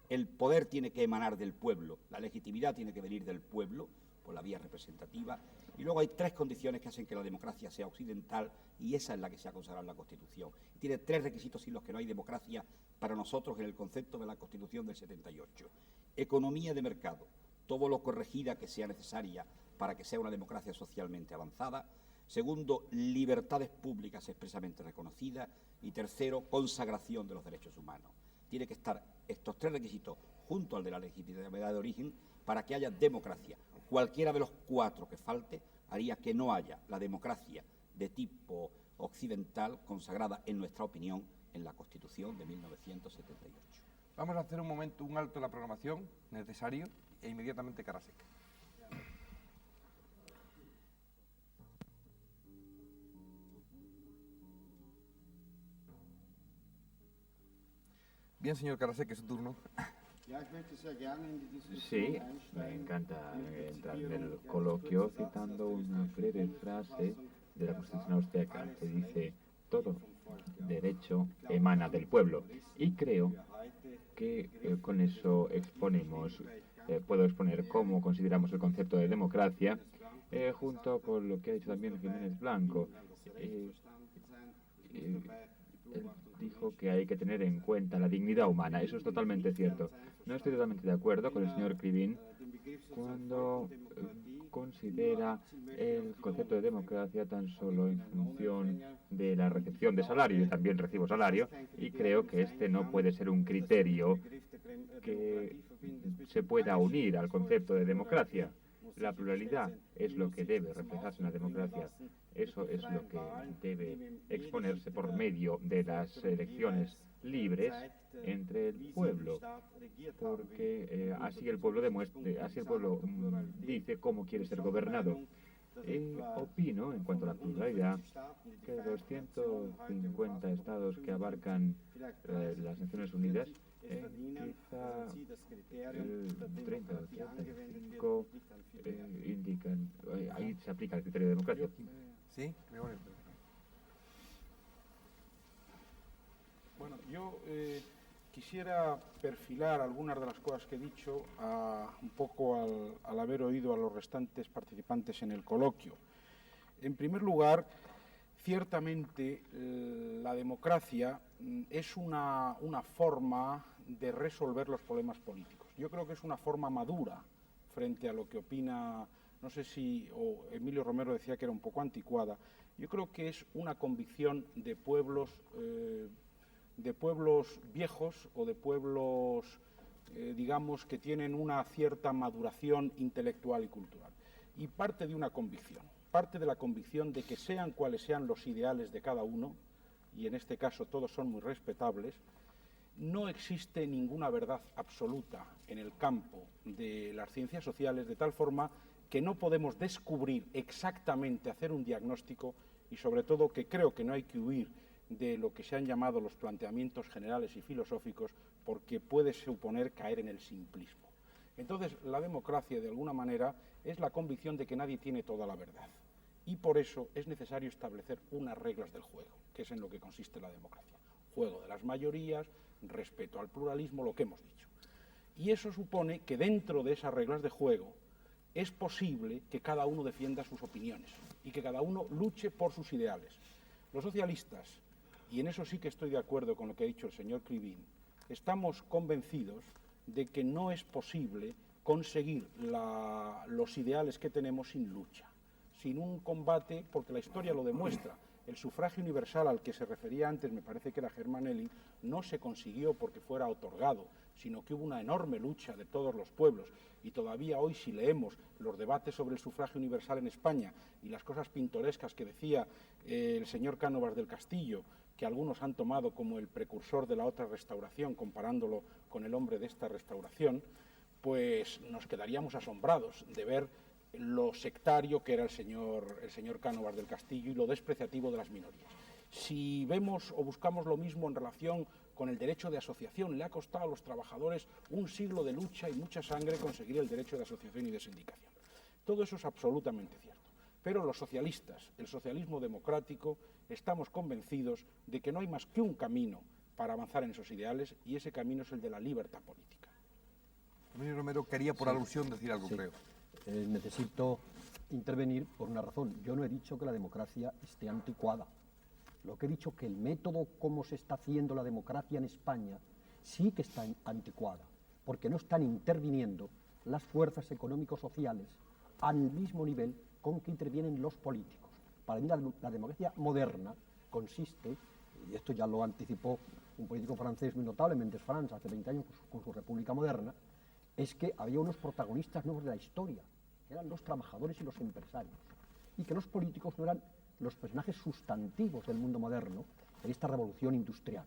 [SPEAKER 9] el poder tiene que emanar del pueblo, la legitimidad tiene que venir del pueblo por la vía representativa, y luego hay tres condiciones que hacen que la democracia sea occidental, y esa es la que se ha consagrado en la Constitución. Tiene tres requisitos sin los que no hay democracia para nosotros en el concepto de la Constitución del 78. Economía de mercado, todo lo corregida que sea necesaria para que sea una democracia socialmente avanzada. Segundo, libertades públicas expresamente reconocidas. Y tercero, consagración de los derechos humanos. Tiene que estar estos tres requisitos junto al de la legitimidad de origen para que haya democracia. Cualquiera de los cuatro que falte haría que no haya la democracia de tipo occidental consagrada, en nuestra opinión, en la Constitución de 1978.
[SPEAKER 1] Vamos a hacer un momento, un alto en la programación necesario e inmediatamente cara seca. Bien, señor Karasek, es su turno.
[SPEAKER 4] Sí, me encanta entrar en el coloquio citando una breve frase de la Constitución austríaca que dice: todo derecho emana del pueblo. Y creo que con eso puedo exponer cómo consideramos el concepto de democracia, junto con lo que ha dicho también Jiménez Blanco. Él dijo que hay que tener en cuenta la dignidad humana. Eso es totalmente cierto. No estoy totalmente de acuerdo con el señor Crivín cuando considera el concepto de democracia tan solo en función de la recepción de salario. Yo también recibo salario y creo que este no puede ser un criterio que se pueda unir al concepto de democracia. La pluralidad es lo que debe reflejarse en la democracia. Eso es lo que debe exponerse por medio de las elecciones libres entre el pueblo, porque así el pueblo dice cómo quiere ser gobernado. Opino, en cuanto a la pluralidad, que 250 estados que abarcan las Naciones Unidas, quizá el 30 o 35 indican, ahí se aplica el criterio de democracia.
[SPEAKER 1] Sí,
[SPEAKER 8] bueno, yo quisiera perfilar algunas de las cosas que he dicho un poco al haber oído a los restantes participantes en el coloquio. En primer lugar, ciertamente la democracia es una forma de resolver los problemas políticos. Yo creo que es una forma madura frente a lo que opina, no sé si Emilio Romero decía que era un poco anticuada. Yo creo que es una convicción de pueblos viejos o de pueblos, digamos, que tienen una cierta maduración intelectual y cultural. Y parte de una convicción, parte de la convicción de que sean cuales sean los ideales de cada uno, y en este caso todos son muy respetables, no existe ninguna verdad absoluta en el campo de las ciencias sociales, de tal forma que no podemos descubrir exactamente, hacer un diagnóstico, y sobre todo que creo que no hay que huir de lo que se han llamado los planteamientos generales y filosóficos, porque puede suponer caer en el simplismo. Entonces, la democracia, de alguna manera, es la convicción de que nadie tiene toda la verdad. Y por eso es necesario establecer unas reglas del juego, que es en lo que consiste la democracia. Juego de las mayorías, respeto al pluralismo, lo que hemos dicho. Y eso supone que dentro de esas reglas de juego es posible que cada uno defienda sus opiniones y que cada uno luche por sus ideales. Los socialistas, y en eso sí que estoy de acuerdo con lo que ha dicho el señor Krivin, estamos convencidos de que no es posible conseguir los ideales que tenemos sin lucha, sin un combate, porque la historia lo demuestra. El sufragio universal al que se refería antes, me parece que era Germanelli, no se consiguió porque fuera otorgado, sino que hubo una enorme lucha de todos los pueblos. Y todavía hoy, si leemos los debates sobre el sufragio universal en España y las cosas pintorescas que decía el señor Cánovas del Castillo, que algunos han tomado como el precursor de la otra restauración, comparándolo con el hombre de esta restauración, pues nos quedaríamos asombrados de ver lo sectario que era el señor Cánovas del Castillo y lo despreciativo de las minorías. Si vemos o buscamos lo mismo en relación con el derecho de asociación, le ha costado a los trabajadores un siglo de lucha y mucha sangre conseguir el derecho de asociación y de sindicación. Todo eso es absolutamente cierto. Pero los socialistas, el socialismo democrático, estamos convencidos de que no hay más que un camino para avanzar en esos ideales, y ese camino es el de la libertad política.
[SPEAKER 1] Emilio Romero quería, por alusión, decir algo, creo.
[SPEAKER 5] Necesito intervenir por una razón. Yo no he dicho que la democracia esté anticuada. Lo que he dicho es que el método como se está haciendo la democracia en España sí que está anticuada, porque no están interviniendo las fuerzas económico-sociales al mismo nivel con que intervienen los políticos. Para mí la democracia moderna consiste, y esto ya lo anticipó un político francés muy notable, Mendes France, hace 20 años con su República Moderna, es que había unos protagonistas nuevos de la historia, que eran los trabajadores y los empresarios, y que los políticos no eran los personajes sustantivos del mundo moderno en esta revolución industrial.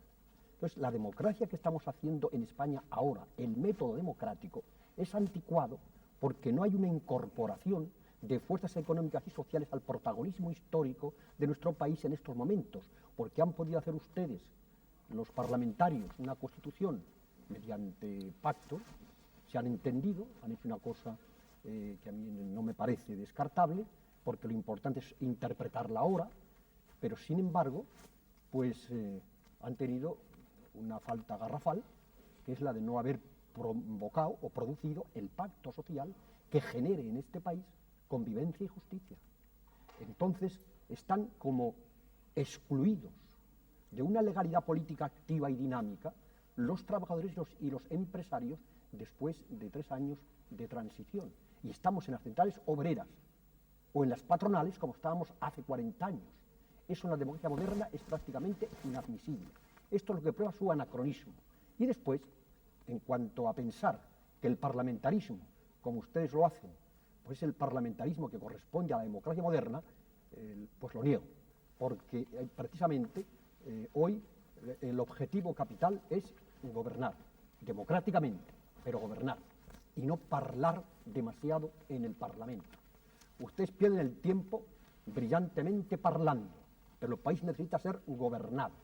[SPEAKER 5] Entonces, la democracia que estamos haciendo en España ahora, el método democrático, es anticuado porque no hay una incorporación de fuerzas económicas y sociales al protagonismo histórico de nuestro país en estos momentos, porque han podido hacer ustedes, los parlamentarios, una constitución mediante pacto, se han entendido, han hecho una cosa que a mí no me parece descartable, porque lo importante es interpretarla ahora, pero sin embargo, pues han tenido una falta garrafal, que es la de no haber provocado o producido el pacto social que genere en este país convivencia y justicia. Entonces, están como excluidos de una legalidad política activa y dinámica los trabajadores y los empresarios después de 3 años de transición. Y estamos en las centrales obreras o en las patronales como estábamos hace 40 años. Eso en la democracia moderna es prácticamente inadmisible. Esto es lo que prueba su anacronismo. Y después, en cuanto a pensar que el parlamentarismo, como ustedes lo hacen, pues es el parlamentarismo que corresponde a la democracia moderna, pues lo niego. Porque precisamente hoy el objetivo capital es gobernar, democráticamente, pero gobernar, y no parlar demasiado en el Parlamento. Ustedes pierden el tiempo brillantemente parlando, pero el país necesita ser gobernado.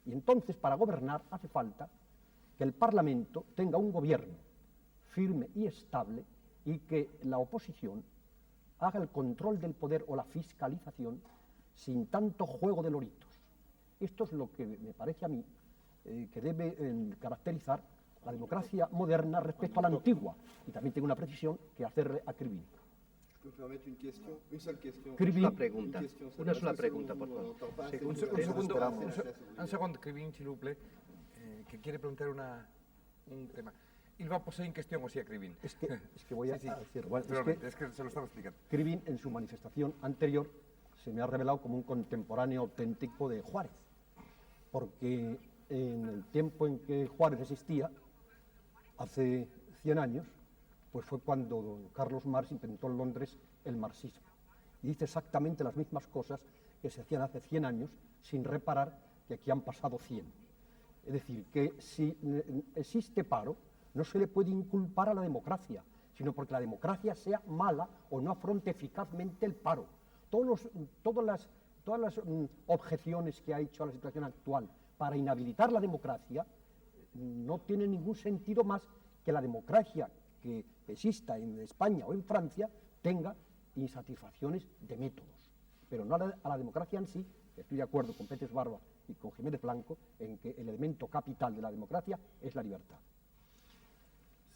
[SPEAKER 5] Y entonces, para gobernar, hace falta que el Parlamento tenga un gobierno firme y estable y que la oposición haga el control del poder o la fiscalización sin tanto juego de loritos. Esto es lo que me parece a mí que debe caracterizar la democracia moderna respecto a la antigua. Y también tengo una precisión que hacerle a Krivine.
[SPEAKER 6] Una sola pregunta, por favor.
[SPEAKER 1] Un segundo, Krivine, s'il vous plaît, que quiere plantear un tema. Il va posar en cuestión, o sea, Krivine.
[SPEAKER 5] Es que voy a decir, bueno,
[SPEAKER 1] es que se lo estaba explicando.
[SPEAKER 5] Krivine, en su manifestación anterior, se me ha revelado como un contemporáneo auténtico de Juárez, porque en el tiempo en que Juárez existía, hace 100 años, pues fue cuando don Carlos Marx inventó en Londres el marxismo. Y dice exactamente las mismas cosas que se hacían hace 100 años, sin reparar que aquí han pasado 100. Es decir, que si existe paro, no se le puede inculpar a la democracia, sino porque la democracia sea mala o no afronte eficazmente el paro. Todas las objeciones que ha hecho a la situación actual para inhabilitar la democracia no tienen ningún sentido más que la democracia que exista en España o en Francia tenga insatisfacciones de métodos, pero no a la democracia en sí. Estoy de acuerdo con Pérez Barba y con Jiménez Blanco en que el elemento capital de la democracia es la libertad.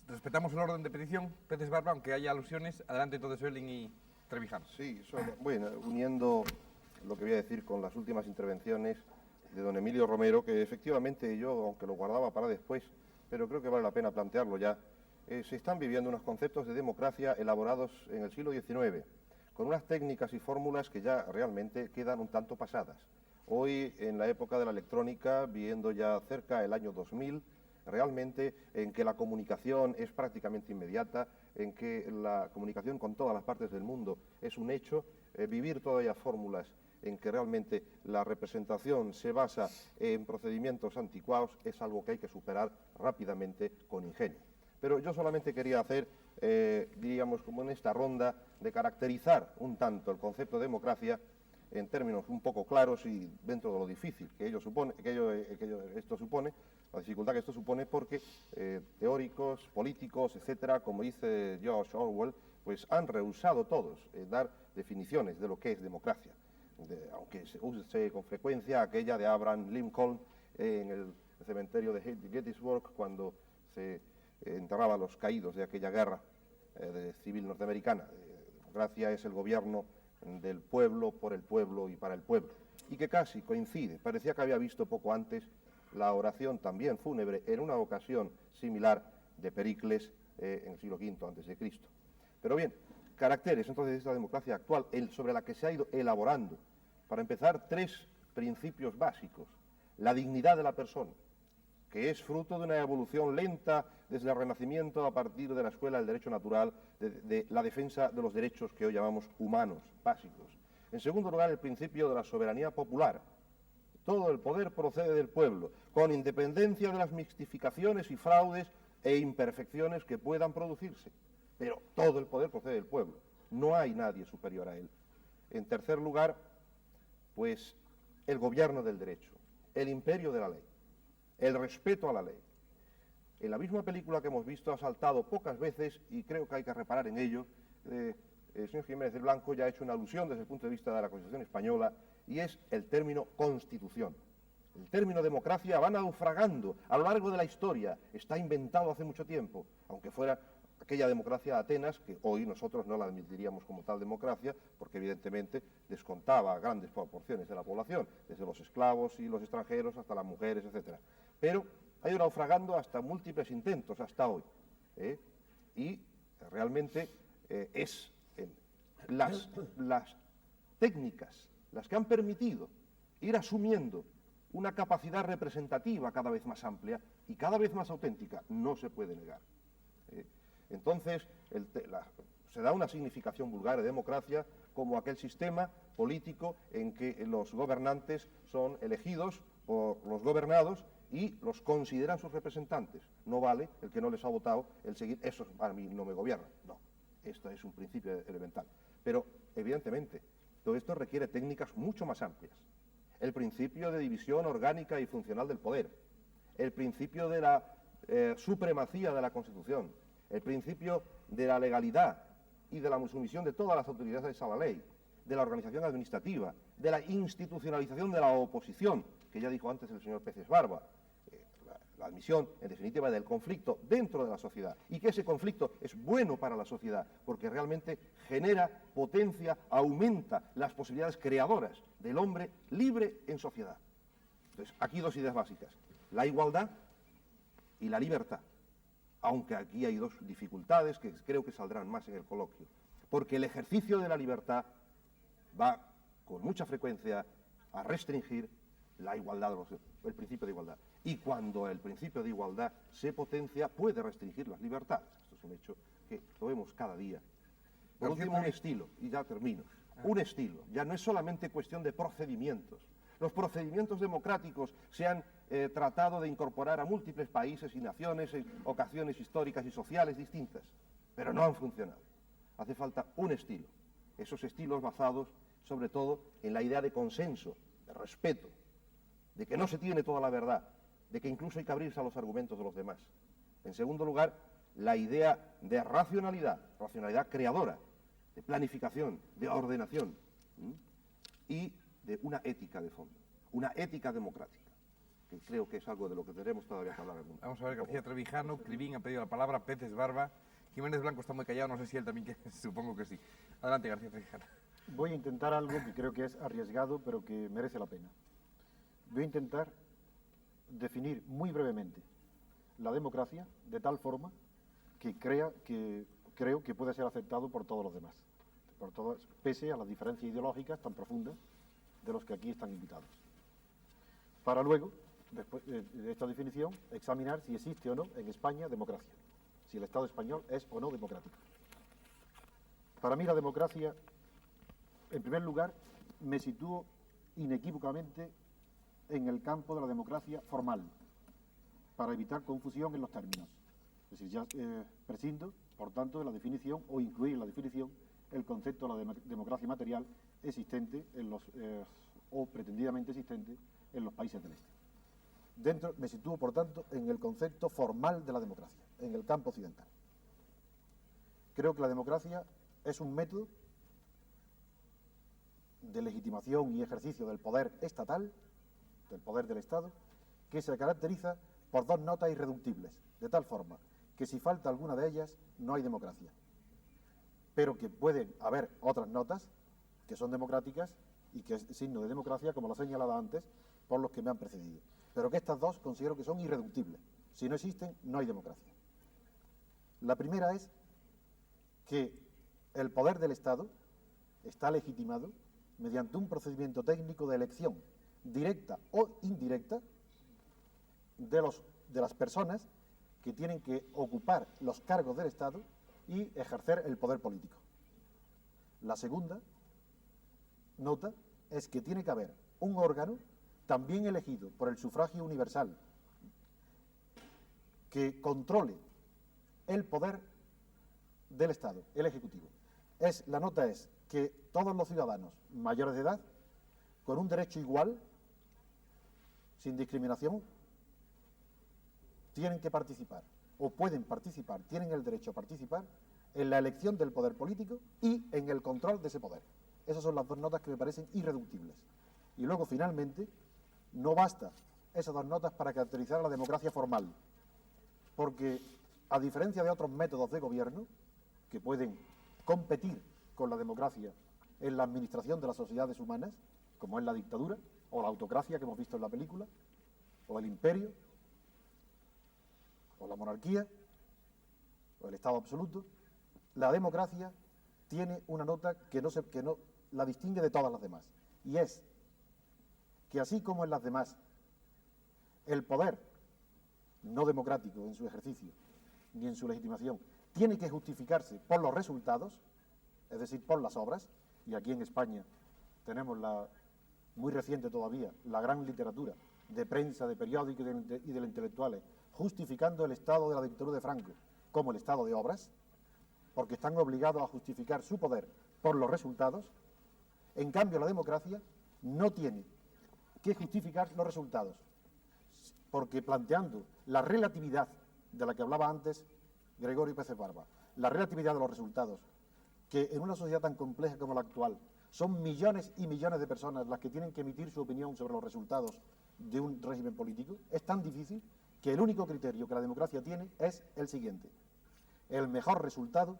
[SPEAKER 1] Respetamos el orden de petición, Pérez Barba, aunque haya alusiones. Adelante, entonces, Oelin y Trevijano.
[SPEAKER 2] Sí, bueno, uniendo lo que voy a decir con las últimas intervenciones de don Emilio Romero, que efectivamente yo, aunque lo guardaba para después, pero creo que vale la pena plantearlo ya, se están viviendo unos conceptos de democracia elaborados en el siglo XIX, con unas técnicas y fórmulas que ya realmente quedan un tanto pasadas. Hoy, en la época de la electrónica, viendo ya cerca el año 2000, realmente en que la comunicación es prácticamente inmediata, en que la comunicación con todas las partes del mundo es un hecho, vivir todavía fórmulas en que realmente la representación se basa en procedimientos anticuados es algo que hay que superar rápidamente con ingenio. Pero yo solamente quería hacer, diríamos, como en esta ronda, de caracterizar un tanto el concepto de democracia en términos un poco claros y dentro de lo difícil que esto supone, la dificultad que esto supone, porque teóricos, políticos, etcétera, como dice George Orwell, pues han rehusado todos dar definiciones de lo que es democracia, aunque se use con frecuencia aquella de Abraham Lincoln en el cementerio de Gettysburg, cuando se enterraba a los caídos de aquella guerra civil norteamericana. Democracia es el gobierno del pueblo, por el pueblo y para el pueblo. Y que casi coincide, parecía que había visto poco antes la oración también fúnebre en una ocasión similar de Pericles en el siglo V a.C. Pero bien, caracteres entonces de esta democracia actual sobre la que se ha ido elaborando. Para empezar, 3 principios básicos. La dignidad de la persona, que es fruto de una evolución lenta desde el Renacimiento a partir de la escuela del derecho natural, de la defensa de los derechos que hoy llamamos humanos, básicos. En segundo lugar, el principio de la soberanía popular. Todo el poder procede del pueblo, con independencia de las mixtificaciones y fraudes e imperfecciones que puedan producirse. Pero todo el poder procede del pueblo, no hay nadie superior a él. En tercer lugar, pues el gobierno del derecho, el imperio de la ley, el respeto a la ley. En la misma película que hemos visto ha saltado pocas veces, y creo que hay que reparar en ello, el señor Jiménez del Blanco ya ha hecho una alusión desde el punto de vista de la Constitución española, y es el término constitución. El término democracia va naufragando a lo largo de la historia, está inventado hace mucho tiempo, aunque fuera aquella democracia de Atenas, que hoy nosotros no la admitiríamos como tal democracia, porque evidentemente descontaba a grandes proporciones de la población, desde los esclavos y los extranjeros hasta las mujeres, etc. Pero ha ido naufragando hasta múltiples intentos hasta hoy. Y realmente es las técnicas las que han permitido ir asumiendo una capacidad representativa cada vez más amplia y cada vez más auténtica, no se puede negar. Entonces, se da una significación vulgar de democracia como aquel sistema político en que los gobernantes son elegidos por los gobernados y los consideran sus representantes. No vale el que no les ha votado el seguir, eso para mí no me gobierna. No, esto es un principio elemental. Pero, evidentemente, todo esto requiere técnicas mucho más amplias. El principio de división orgánica y funcional del poder, el principio de la supremacía de la Constitución, el principio de la legalidad y de la sumisión de todas las autoridades a la ley, de la organización administrativa, de la institucionalización de la oposición, que ya dijo antes el señor Pérez Barba. la admisión, en definitiva, del conflicto dentro de la sociedad, y que ese conflicto es bueno para la sociedad, porque realmente genera, potencia, aumenta las posibilidades creadoras del hombre libre en sociedad. Entonces, aquí dos ideas básicas: la igualdad y la libertad, aunque aquí hay dos dificultades que creo que saldrán más en el coloquio, porque el ejercicio de la libertad va con mucha frecuencia a restringir la igualdad, el principio de igualdad. Y cuando el principio de igualdad se potencia, puede restringir las libertades. Esto es un hecho que lo vemos cada día. Por último, un estilo, y ya termino. Un estilo, ya no es solamente cuestión de procedimientos. Los procedimientos democráticos se han tratado de incorporar a múltiples países y naciones en ocasiones históricas y sociales distintas, pero no han funcionado. Hace falta un estilo. Esos estilos basados, sobre todo, en la idea de consenso, de respeto, de que no se tiene toda la verdad, de que incluso hay que abrirse a los argumentos de los demás. En segundo lugar, la idea de racionalidad creadora, de planificación, de ordenación, y de una ética de fondo, una ética democrática, que creo que es algo de lo que tenemos todavía que hablar.
[SPEAKER 1] Vamos a ver, García Trevijano, Clivín ha pedido la palabra, Pérez Barba, Jiménez Blanco está muy callado, no sé si él también quiere, supongo que sí. Adelante, García Trevijano.
[SPEAKER 3] Voy a intentar algo que creo que es arriesgado, pero que merece la pena. Voy a intentar definir muy brevemente la democracia de tal forma que creo que puede ser aceptado por todos los demás, pese a las diferencias ideológicas tan profundas de los que aquí están invitados. Para luego, después de esta definición, examinar si existe o no en España democracia, si el Estado español es o no democrático. Para mí la democracia, en primer lugar, me sitúo inequívocamente en el campo de la democracia formal, para evitar confusión en los términos. Es decir, ya prescindo, por tanto, de la definición o incluir en la definición el concepto de la democracia material existente o pretendidamente existente en los países del Este. Me sitúo, por tanto, en el concepto formal de la democracia, en el campo occidental. Creo que la democracia es un método de legitimación y ejercicio del poder estatal, del poder del Estado, que se caracteriza por dos notas irreductibles, de tal forma que si falta alguna de ellas no hay democracia, pero que pueden haber otras notas que son democráticas y que es signo de democracia, como lo señalaba antes por los que me han precedido, pero que estas dos considero que son irreductibles. Si no existen, no hay democracia. La primera es que el poder del Estado está legitimado mediante un procedimiento técnico de elección directa o indirecta de las personas que tienen que ocupar los cargos del Estado y ejercer el poder político. La segunda nota es que tiene que haber un órgano también elegido por el sufragio universal que controle el poder del Estado, el Ejecutivo. La nota es que todos los ciudadanos mayores de edad, con un derecho igual, sin discriminación, tienen que participar, o pueden participar, tienen el derecho a participar en la elección del poder político y en el control de ese poder. Esas son las dos notas que me parecen irreductibles. Y luego, finalmente, no basta esas dos notas para caracterizar a la democracia formal, porque, a diferencia de otros métodos de gobierno que pueden competir con la democracia en la administración de las sociedades humanas, como es la dictadura o la autocracia que hemos visto en la película, o el imperio, o la monarquía, o el Estado absoluto, la democracia tiene una nota que no la distingue de todas las demás, y es que así como en las demás el poder no democrático en su ejercicio ni en su legitimación tiene que justificarse por los resultados, es decir, por las obras, y aquí en España tenemos muy reciente todavía, la gran literatura de prensa, de periódicos y de los intelectuales, justificando el estado de la dictadura de Franco como el estado de obras, porque están obligados a justificar su poder por los resultados. En cambio, la democracia no tiene que justificar los resultados, porque planteando la relatividad de la que hablaba antes Gregorio Pérez Barba, la relatividad de los resultados, que en una sociedad tan compleja como la actual son millones y millones de personas las que tienen que emitir su opinión sobre los resultados de un régimen político, es tan difícil que el único criterio que la democracia tiene es el siguiente: el mejor resultado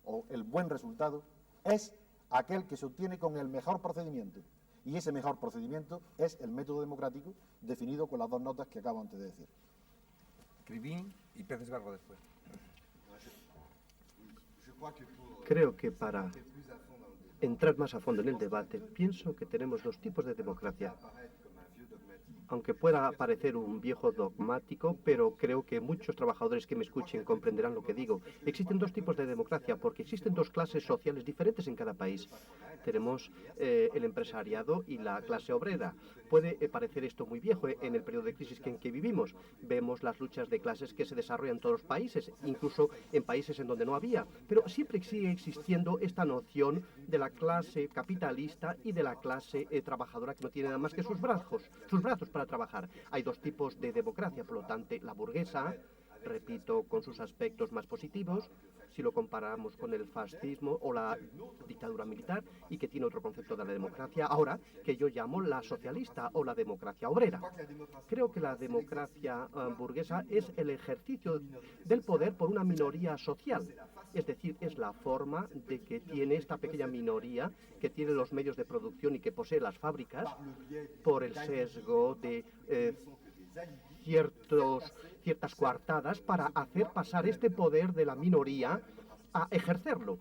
[SPEAKER 3] o el buen resultado es aquel que se obtiene con el mejor procedimiento. Y ese mejor procedimiento es el método democrático definido con las dos notas que acabo antes de decir.
[SPEAKER 1] Krivine y Pérez Garro después.
[SPEAKER 6] Creo que para entrar más a fondo en el debate, pienso que tenemos dos tipos de democracia. Aunque pueda parecer un viejo dogmático, pero creo que muchos trabajadores que me escuchen comprenderán lo que digo. Existen dos tipos de democracia porque existen dos clases sociales diferentes en cada país. Tenemos el empresariado y la clase obrera. Puede parecer esto muy viejo en el periodo de crisis en que vivimos. Vemos las luchas de clases que se desarrollan en todos los países, incluso en países en donde no había. Pero siempre sigue existiendo esta noción de la clase capitalista y de la clase trabajadora que no tiene nada más que sus brazos para trabajar. Hay dos tipos de democracia, por lo tanto, la burguesa, repito, con sus aspectos más positivos, si lo comparamos con el fascismo o la dictadura militar, y que tiene otro concepto de la democracia ahora, que yo llamo la socialista o la democracia obrera. Creo que la democracia burguesa es el ejercicio del poder por una minoría social, es decir, es la forma de que tiene esta pequeña minoría que tiene los medios de producción y que posee las fábricas por el sesgo de ciertas coartadas para hacer pasar este poder de la minoría a ejercerlo.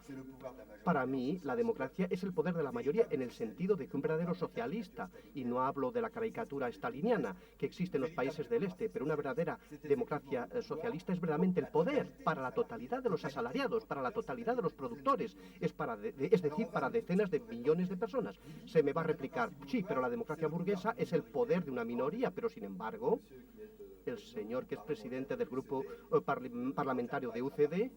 [SPEAKER 6] Para mí, la democracia es el poder de la mayoría en el sentido de que un verdadero socialista, y no hablo de la caricatura staliniana que existe en los países del este, pero una verdadera democracia socialista es verdaderamente el poder para la totalidad de los asalariados, para la totalidad de los productores, es decir, para decenas de millones de personas. Se me va a replicar, sí, pero la democracia burguesa es el poder de una minoría, pero sin embargo, el señor que es presidente del grupo parlamentario de UCD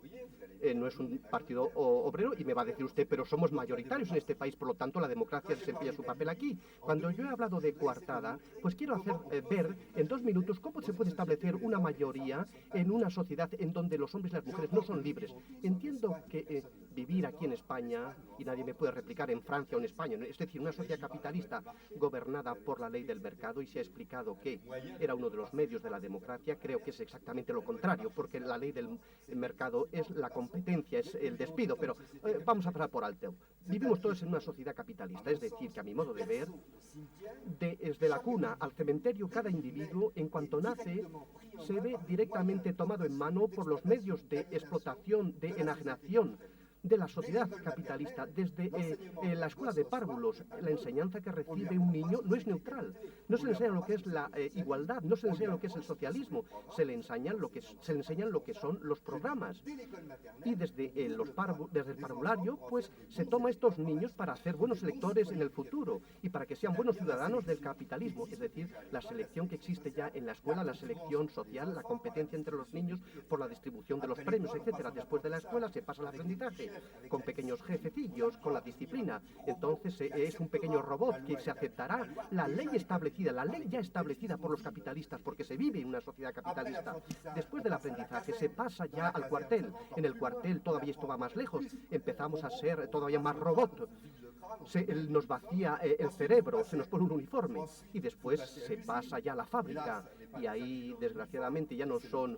[SPEAKER 6] no es un partido obrero, y me va a decir usted, pero somos mayoritarios en este país, por lo tanto la democracia desempeña su papel aquí. Cuando yo he hablado de coartada, pues quiero hacer ver en 2 minutos cómo se puede establecer una mayoría en una sociedad en donde los hombres y las mujeres no son libres. Entiendo que vivir aquí en España, y nadie me puede replicar en Francia o en España, es decir, una sociedad capitalista gobernada por la ley del mercado, y se ha explicado que era uno de los medios de la democracia, creo que es exactamente lo contrario, porque la ley del mercado es la competencia, es el despido, pero vamos a pasar por alto. Vivimos todos en una sociedad capitalista, es decir, que a mi modo de ver, desde la cuna al cementerio, cada individuo, en cuanto nace, se ve directamente tomado en mano por los medios de explotación, de enajenación de la sociedad capitalista. Desde la escuela de párvulos, la enseñanza que recibe un niño no es neutral. No se le enseña lo que es la igualdad, no se le enseña lo que es el socialismo, se le enseñan lo que son los programas. Y desde el parvulario, pues se toma a estos niños para hacer buenos electores en el futuro y para que sean buenos ciudadanos del capitalismo, es decir, la selección que existe ya en la escuela, la selección social, la competencia entre los niños por la distribución de los premios, etcétera. Después de la escuela se pasa al aprendizaje con pequeños jefecillos, con la disciplina. Entonces es un pequeño robot que se aceptará la ley establecida, la ley ya establecida por los capitalistas, porque se vive en una sociedad capitalista. Después del aprendizaje se pasa ya al cuartel. En el cuartel todavía esto va más lejos, empezamos a ser todavía más robot. Nos vacía el cerebro, se nos pone un uniforme, y después se pasa ya a la fábrica, y ahí desgraciadamente ya no son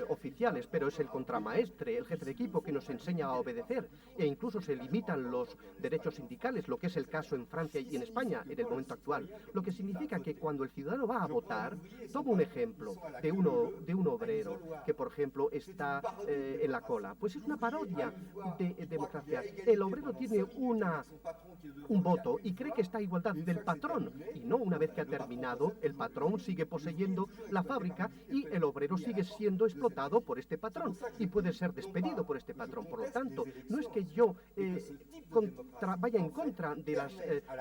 [SPEAKER 6] oficiales, pero es el contramaestre, el jefe de equipo que nos enseña a obedecer, e incluso se limitan los derechos sindicales, lo que es el caso en Francia y en España en el momento actual, lo que significa que cuando el ciudadano va a votar, tomo un ejemplo de un obrero que, por ejemplo, está en la cola, pues es una parodia de democracia. El obrero tiene un voto y cree que está a igualdad del patrón, y no, una vez que ha terminado, el patrón sigue poseyendo la fábrica y el obrero sigue siendo explotado por este patrón y puede ser despedido por este patrón. Por lo tanto, no es que yo vaya en contra de las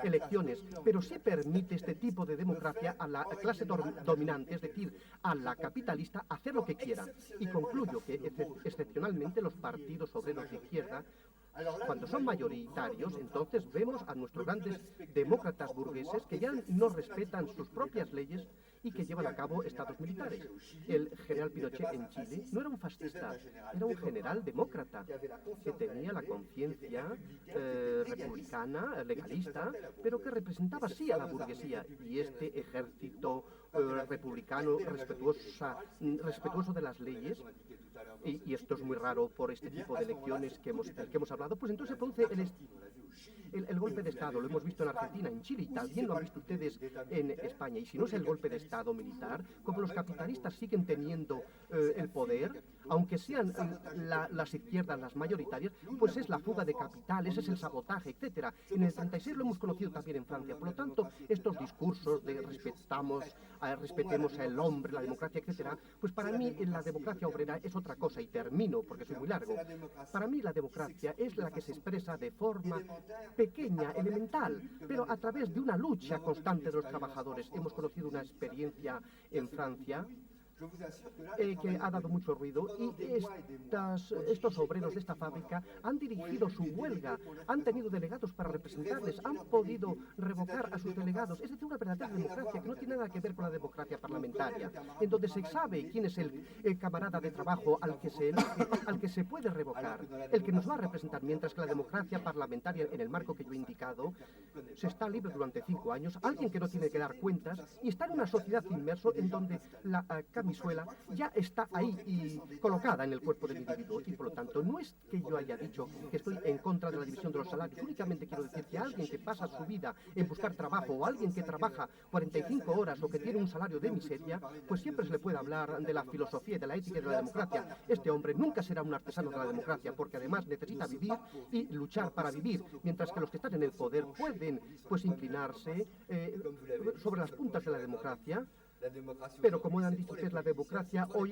[SPEAKER 6] elecciones, pero sí permite este tipo de democracia a la clase dominante, es decir, a la capitalista, hacer lo que quiera. Y concluyo que excepcionalmente los partidos obreros de izquierda, cuando son mayoritarios, entonces vemos a nuestros grandes demócratas burgueses que ya no respetan sus propias leyes y que llevan a cabo estados militares. El general Pinochet en Chile no era un fascista, era un general demócrata que tenía la conciencia republicana, legalista, pero que representaba sí a la burguesía. Y este ejército republicano, respetuoso de las leyes, y esto es muy raro por este tipo de elecciones que hemos hablado, pues entonces se produce el golpe de Estado. Lo hemos visto en Argentina, en Chile, y también lo han visto ustedes en España. Y si no es el golpe de Estado militar, como los capitalistas siguen teniendo el poder, aunque sean las izquierdas las mayoritarias, pues es la fuga de capitales, es el sabotaje, etcétera. En el 36 lo hemos conocido también en Francia. Por lo tanto, estos discursos de respetemos al hombre, la democracia, etcétera, pues para mí la democracia obrera es otra cosa, y termino porque soy muy largo. Para mí la democracia es la que se expresa de forma pequeña, elemental, pero a través de una lucha constante de los trabajadores. Hemos conocido una experiencia en Francia que ha dado mucho ruido, y estos obreros de esta fábrica han dirigido su huelga, han tenido delegados para representarles, han podido revocar a sus delegados. Es decir, una verdadera democracia que no tiene nada que ver con la democracia parlamentaria, en donde se sabe quién es el camarada de trabajo al que se elige, al que se puede revocar, el que nos va a representar, mientras que la democracia parlamentaria, en el marco que yo he indicado, se está libre durante 5 años, alguien que no tiene que dar cuentas, y está en una sociedad inmerso en donde la camisula ya está ahí y colocada en el cuerpo del individuo, y por lo tanto no es que yo haya dicho que estoy en contra de la división de los salarios, únicamente quiero decir que alguien que pasa su vida en buscar trabajo, o alguien que trabaja 45 horas o que tiene un salario de miseria, pues siempre se le puede hablar de la filosofía y de la ética y de la democracia. Este hombre nunca será un artesano de la democracia, porque además necesita vivir y luchar para vivir, mientras que los que están en el poder pueden pues inclinarse sobre las puntas de la democracia. Pero como han dicho ustedes, la democracia hoy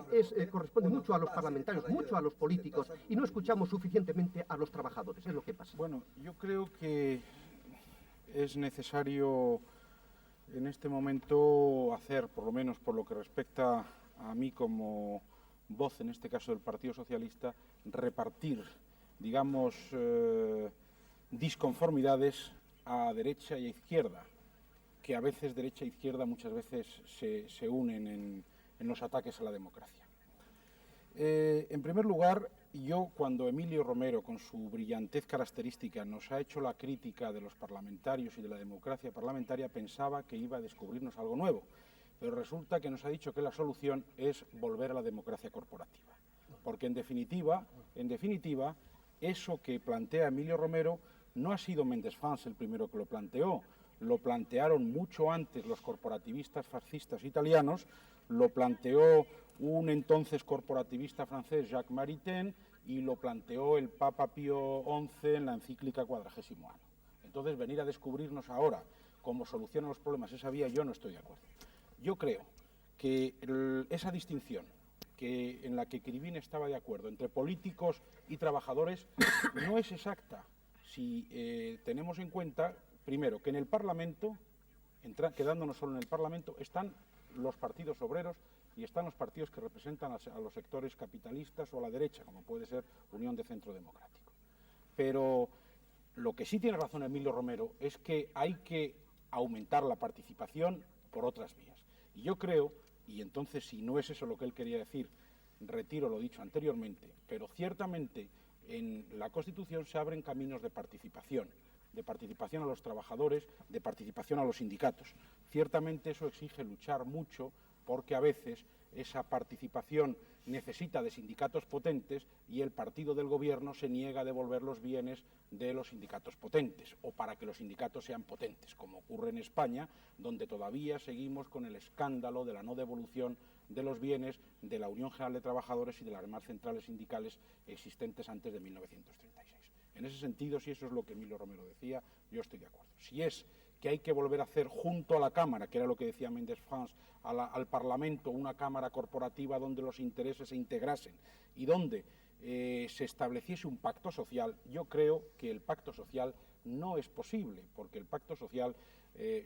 [SPEAKER 6] corresponde mucho a los parlamentarios, mucho a los políticos, y no escuchamos suficientemente a los trabajadores, es lo que pasa.
[SPEAKER 8] Bueno, yo creo que es necesario en este momento hacer, por lo menos por lo que respecta a mí como voz, en este caso del Partido Socialista, repartir, digamos, disconformidades a derecha y a izquierda, que a veces derecha e izquierda muchas veces se unen en los ataques a la democracia. En primer lugar, yo cuando Emilio Romero, con su brillantez característica, nos ha hecho la crítica de los parlamentarios y de la democracia parlamentaria, pensaba que iba a descubrirnos algo nuevo, pero resulta que nos ha dicho que la solución es volver a la democracia corporativa, porque en definitiva, eso que plantea Emilio Romero no ha sido Méndez Fans el primero que lo planteó. Lo plantearon mucho antes los corporativistas fascistas italianos, lo planteó un entonces corporativista francés, Jacques Maritain, y lo planteó el Papa Pío XI en la encíclica Quadragésimo Anno. Entonces, venir a descubrirnos ahora cómo solución a los problemas esa vía, yo no estoy de acuerdo. Yo creo que esa distinción en la que Krivine estaba de acuerdo entre políticos y trabajadores no es exacta si tenemos en cuenta, primero, que en el Parlamento, quedándonos solo en el Parlamento, están los partidos obreros y están los partidos que representan a los sectores capitalistas o a la derecha, como puede ser Unión de Centro Democrático. Pero lo que sí tiene razón Emilio Romero es que hay que aumentar la participación por otras vías. Y yo creo, y entonces si no es eso lo que él quería decir, retiro lo dicho anteriormente, pero ciertamente en la Constitución se abren caminos de participación a los trabajadores, de participación a los sindicatos. Ciertamente eso exige luchar mucho, porque a veces esa participación necesita de sindicatos potentes y el partido del gobierno se niega a devolver los bienes de los sindicatos potentes, o para que los sindicatos sean potentes, como ocurre en España, donde todavía seguimos con el escándalo de la no devolución de los bienes de la Unión General de Trabajadores y de las demás centrales sindicales existentes antes de 1936. En ese sentido, si eso es lo que Emilio Romero decía, yo estoy de acuerdo. Si es que hay que volver a hacer junto a la Cámara, que era lo que decía Méndez Fans, al Parlamento, una Cámara corporativa donde los intereses se integrasen y donde se estableciese un pacto social, yo creo que el pacto social no es posible, porque el pacto social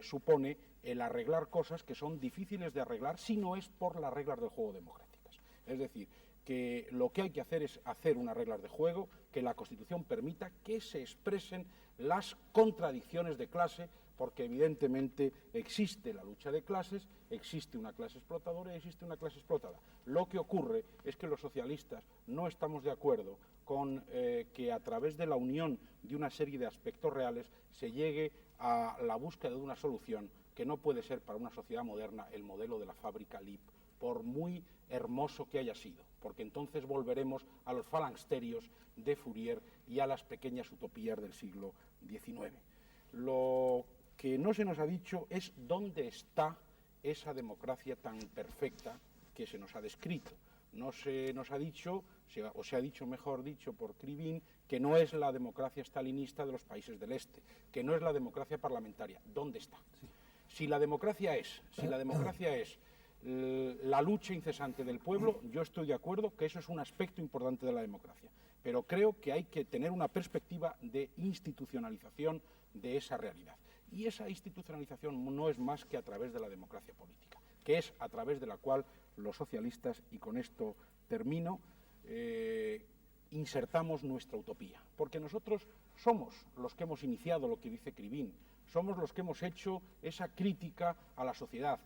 [SPEAKER 8] supone el arreglar cosas que son difíciles de arreglar si no es por las reglas del juego democráticas. Es decir, que lo que hay que hacer es hacer unas reglas de juego que la Constitución permita que se expresen las contradicciones de clase, porque evidentemente existe la lucha de clases, existe una clase explotadora y existe una clase explotada. Lo que ocurre es que los socialistas no estamos de acuerdo con que a través de la unión de una serie de aspectos reales se llegue a la búsqueda de una solución que no puede ser para una sociedad moderna el modelo de la fábrica Lipp, por muy hermoso que haya sido, porque entonces volveremos a los falangsterios de Fourier y a las pequeñas utopías del siglo XIX. Lo que no se nos ha dicho es dónde está esa democracia tan perfecta que se nos ha descrito. No se nos ha dicho, o se ha dicho, mejor dicho, por Krivine, que no es la democracia stalinista de los países del Este, que no es la democracia parlamentaria. ¿Dónde está? Sí. Si la democracia es la lucha incesante del pueblo, yo estoy de acuerdo que eso es un aspecto importante de la democracia, pero creo que hay que tener una perspectiva de institucionalización de esa realidad. Y esa institucionalización no es más que a través de la democracia política, que es a través de la cual los socialistas, y con esto termino, insertamos nuestra utopía, porque nosotros somos los que hemos iniciado lo que dice Krivine, somos los que hemos hecho esa crítica a la sociedad.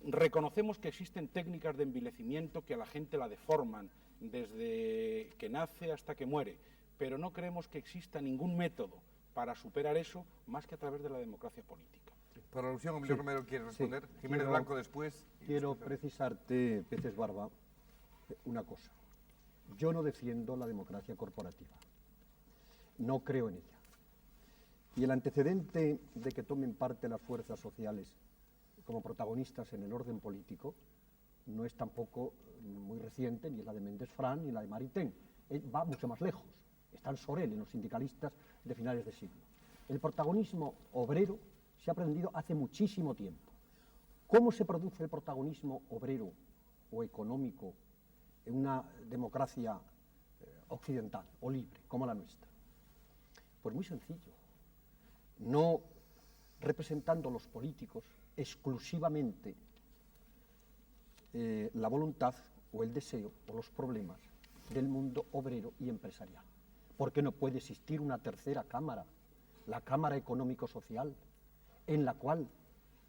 [SPEAKER 8] Reconocemos que existen técnicas de envilecimiento que a la gente la deforman desde que nace hasta que muere, pero no creemos que exista ningún método para superar eso más que a través de la democracia política.
[SPEAKER 1] Por alusión, Emilio Romero quiere responder. Sí, Jiménez Blanco después.
[SPEAKER 5] Quiero precisarte, Peces Barba, una cosa. Yo no defiendo la democracia corporativa. No creo en ella. Y el antecedente de que tomen parte las fuerzas sociales como protagonistas en el orden político no es tampoco muy reciente, ni es la de Méndez Fran, ni la de Maritain. Va mucho más lejos. Están Sorel en los sindicalistas de finales de siglo. El protagonismo obrero se ha aprendido hace muchísimo tiempo. ¿Cómo se produce el protagonismo obrero o económico en una democracia occidental o libre como la nuestra? Pues muy sencillo. No representando los políticos exclusivamente la voluntad o el deseo o los problemas del mundo obrero y empresarial. Porque no puede existir una tercera cámara, la Cámara Económico-Social, en la cual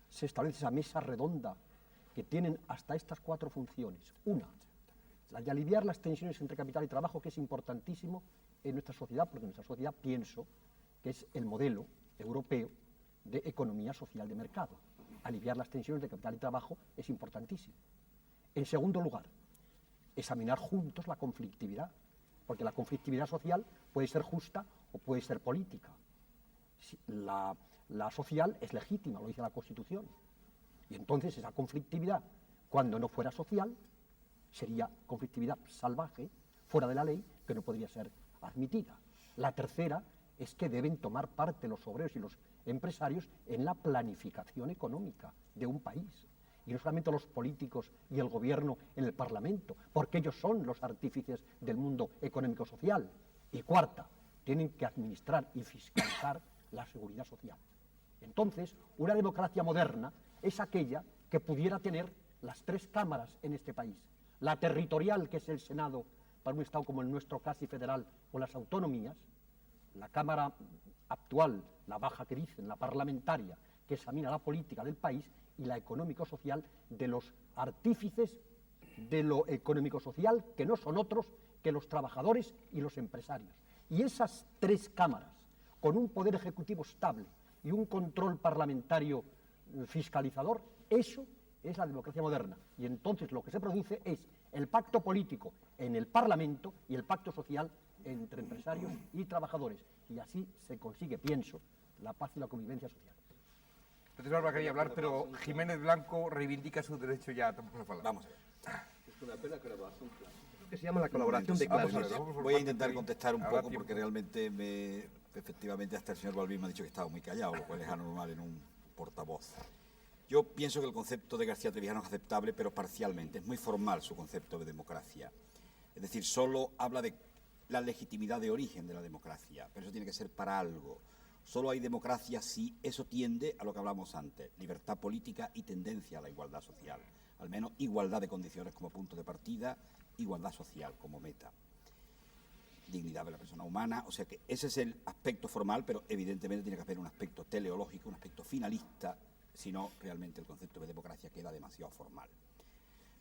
[SPEAKER 5] se establece esa mesa redonda que tienen hasta estas 4 funciones. Una, la de aliviar las tensiones entre capital y trabajo, que es importantísimo en nuestra sociedad, porque nuestra sociedad pienso que es el modelo europeo de economía social de mercado. Aliviar las tensiones de capital y trabajo es importantísimo. En segundo lugar, examinar juntos la conflictividad, porque la conflictividad social puede ser justa o puede ser política. La social es legítima, lo dice la Constitución. Y entonces esa conflictividad, cuando no fuera social, sería conflictividad salvaje, fuera de la ley, que no podría ser admitida. La tercera es que deben tomar parte los obreros y los empresarios en la planificación económica de un país. Y no solamente los políticos y el gobierno en el Parlamento, porque ellos son los artífices del mundo económico-social. Y cuarta, tienen que administrar y fiscalizar la seguridad social. Entonces, una democracia moderna es aquella que pudiera tener las 3 cámaras en este país. La territorial, que es el Senado, para un Estado como el nuestro, casi federal, o las autonomías. La Cámara actual, la baja que dicen, la parlamentaria, que examina la política del país, y la económico-social de los artífices de lo económico-social, que no son otros que los trabajadores y los empresarios. Y esas 3 cámaras, con un poder ejecutivo estable y un control parlamentario fiscalizador, eso es la democracia moderna. Y entonces lo que se produce es el pacto político en el Parlamento y el pacto social entre empresarios y trabajadores. Y así se consigue, pienso, la paz y la convivencia social.
[SPEAKER 1] Peces Barba quería hablar, pero Jiménez Blanco reivindica su derecho ya a hablar. Vamos a ver.
[SPEAKER 6] Que se llama la colaboración de clases.
[SPEAKER 9] Voy a intentar contestar un poco porque realmente efectivamente hasta el señor Balbín me ha dicho que estaba muy callado, lo cual es anormal en un portavoz. Yo pienso que el concepto de García Trevijano es aceptable, pero parcialmente. Es muy formal su concepto de democracia. Es decir, solo habla de la legitimidad de origen de la democracia, pero eso tiene que ser para algo. Solo hay democracia si eso tiende a lo que hablamos antes, libertad política y tendencia a la igualdad social. Al menos igualdad de condiciones como punto de partida, igualdad social como meta. Dignidad de la persona humana, o sea que ese es el aspecto formal, pero evidentemente tiene que haber un aspecto teleológico, un aspecto finalista, si no realmente el concepto de democracia queda demasiado formal.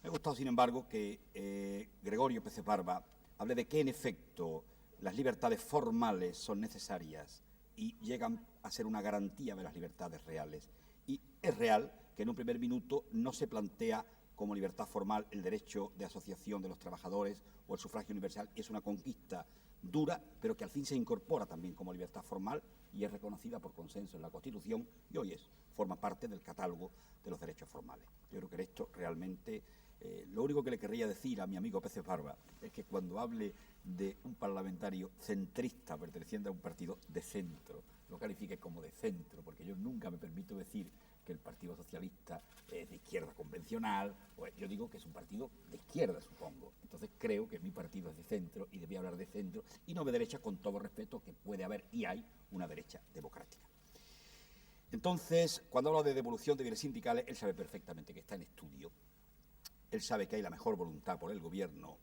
[SPEAKER 9] Me ha gustado, sin embargo, que Gregorio Peces Barba hable de que en efecto las libertades formales son necesarias y llegan a ser una garantía de las libertades reales. Y es real que en un primer minuto no se plantea como libertad formal el derecho de asociación de los trabajadores o el sufragio universal. Es una conquista dura, pero que al fin se incorpora también como libertad formal y es reconocida por consenso en la Constitución y hoy forma parte del catálogo de los derechos formales. Yo creo que esto realmente, lo único que le querría decir a mi amigo Peces Barba es que cuando hable de un parlamentario centrista perteneciente a un partido de centro, lo califique como de centro, porque yo nunca me permito decir que el Partido Socialista es de izquierda convencional, pues yo digo que es un partido de izquierda, supongo. Entonces creo que mi partido es de centro y debía hablar de centro y no de derecha, con todo respeto que puede haber y hay una derecha democrática. Entonces, cuando hablo de devolución de bienes sindicales, él sabe perfectamente que está en estudio, él sabe que hay la mejor voluntad por el Gobierno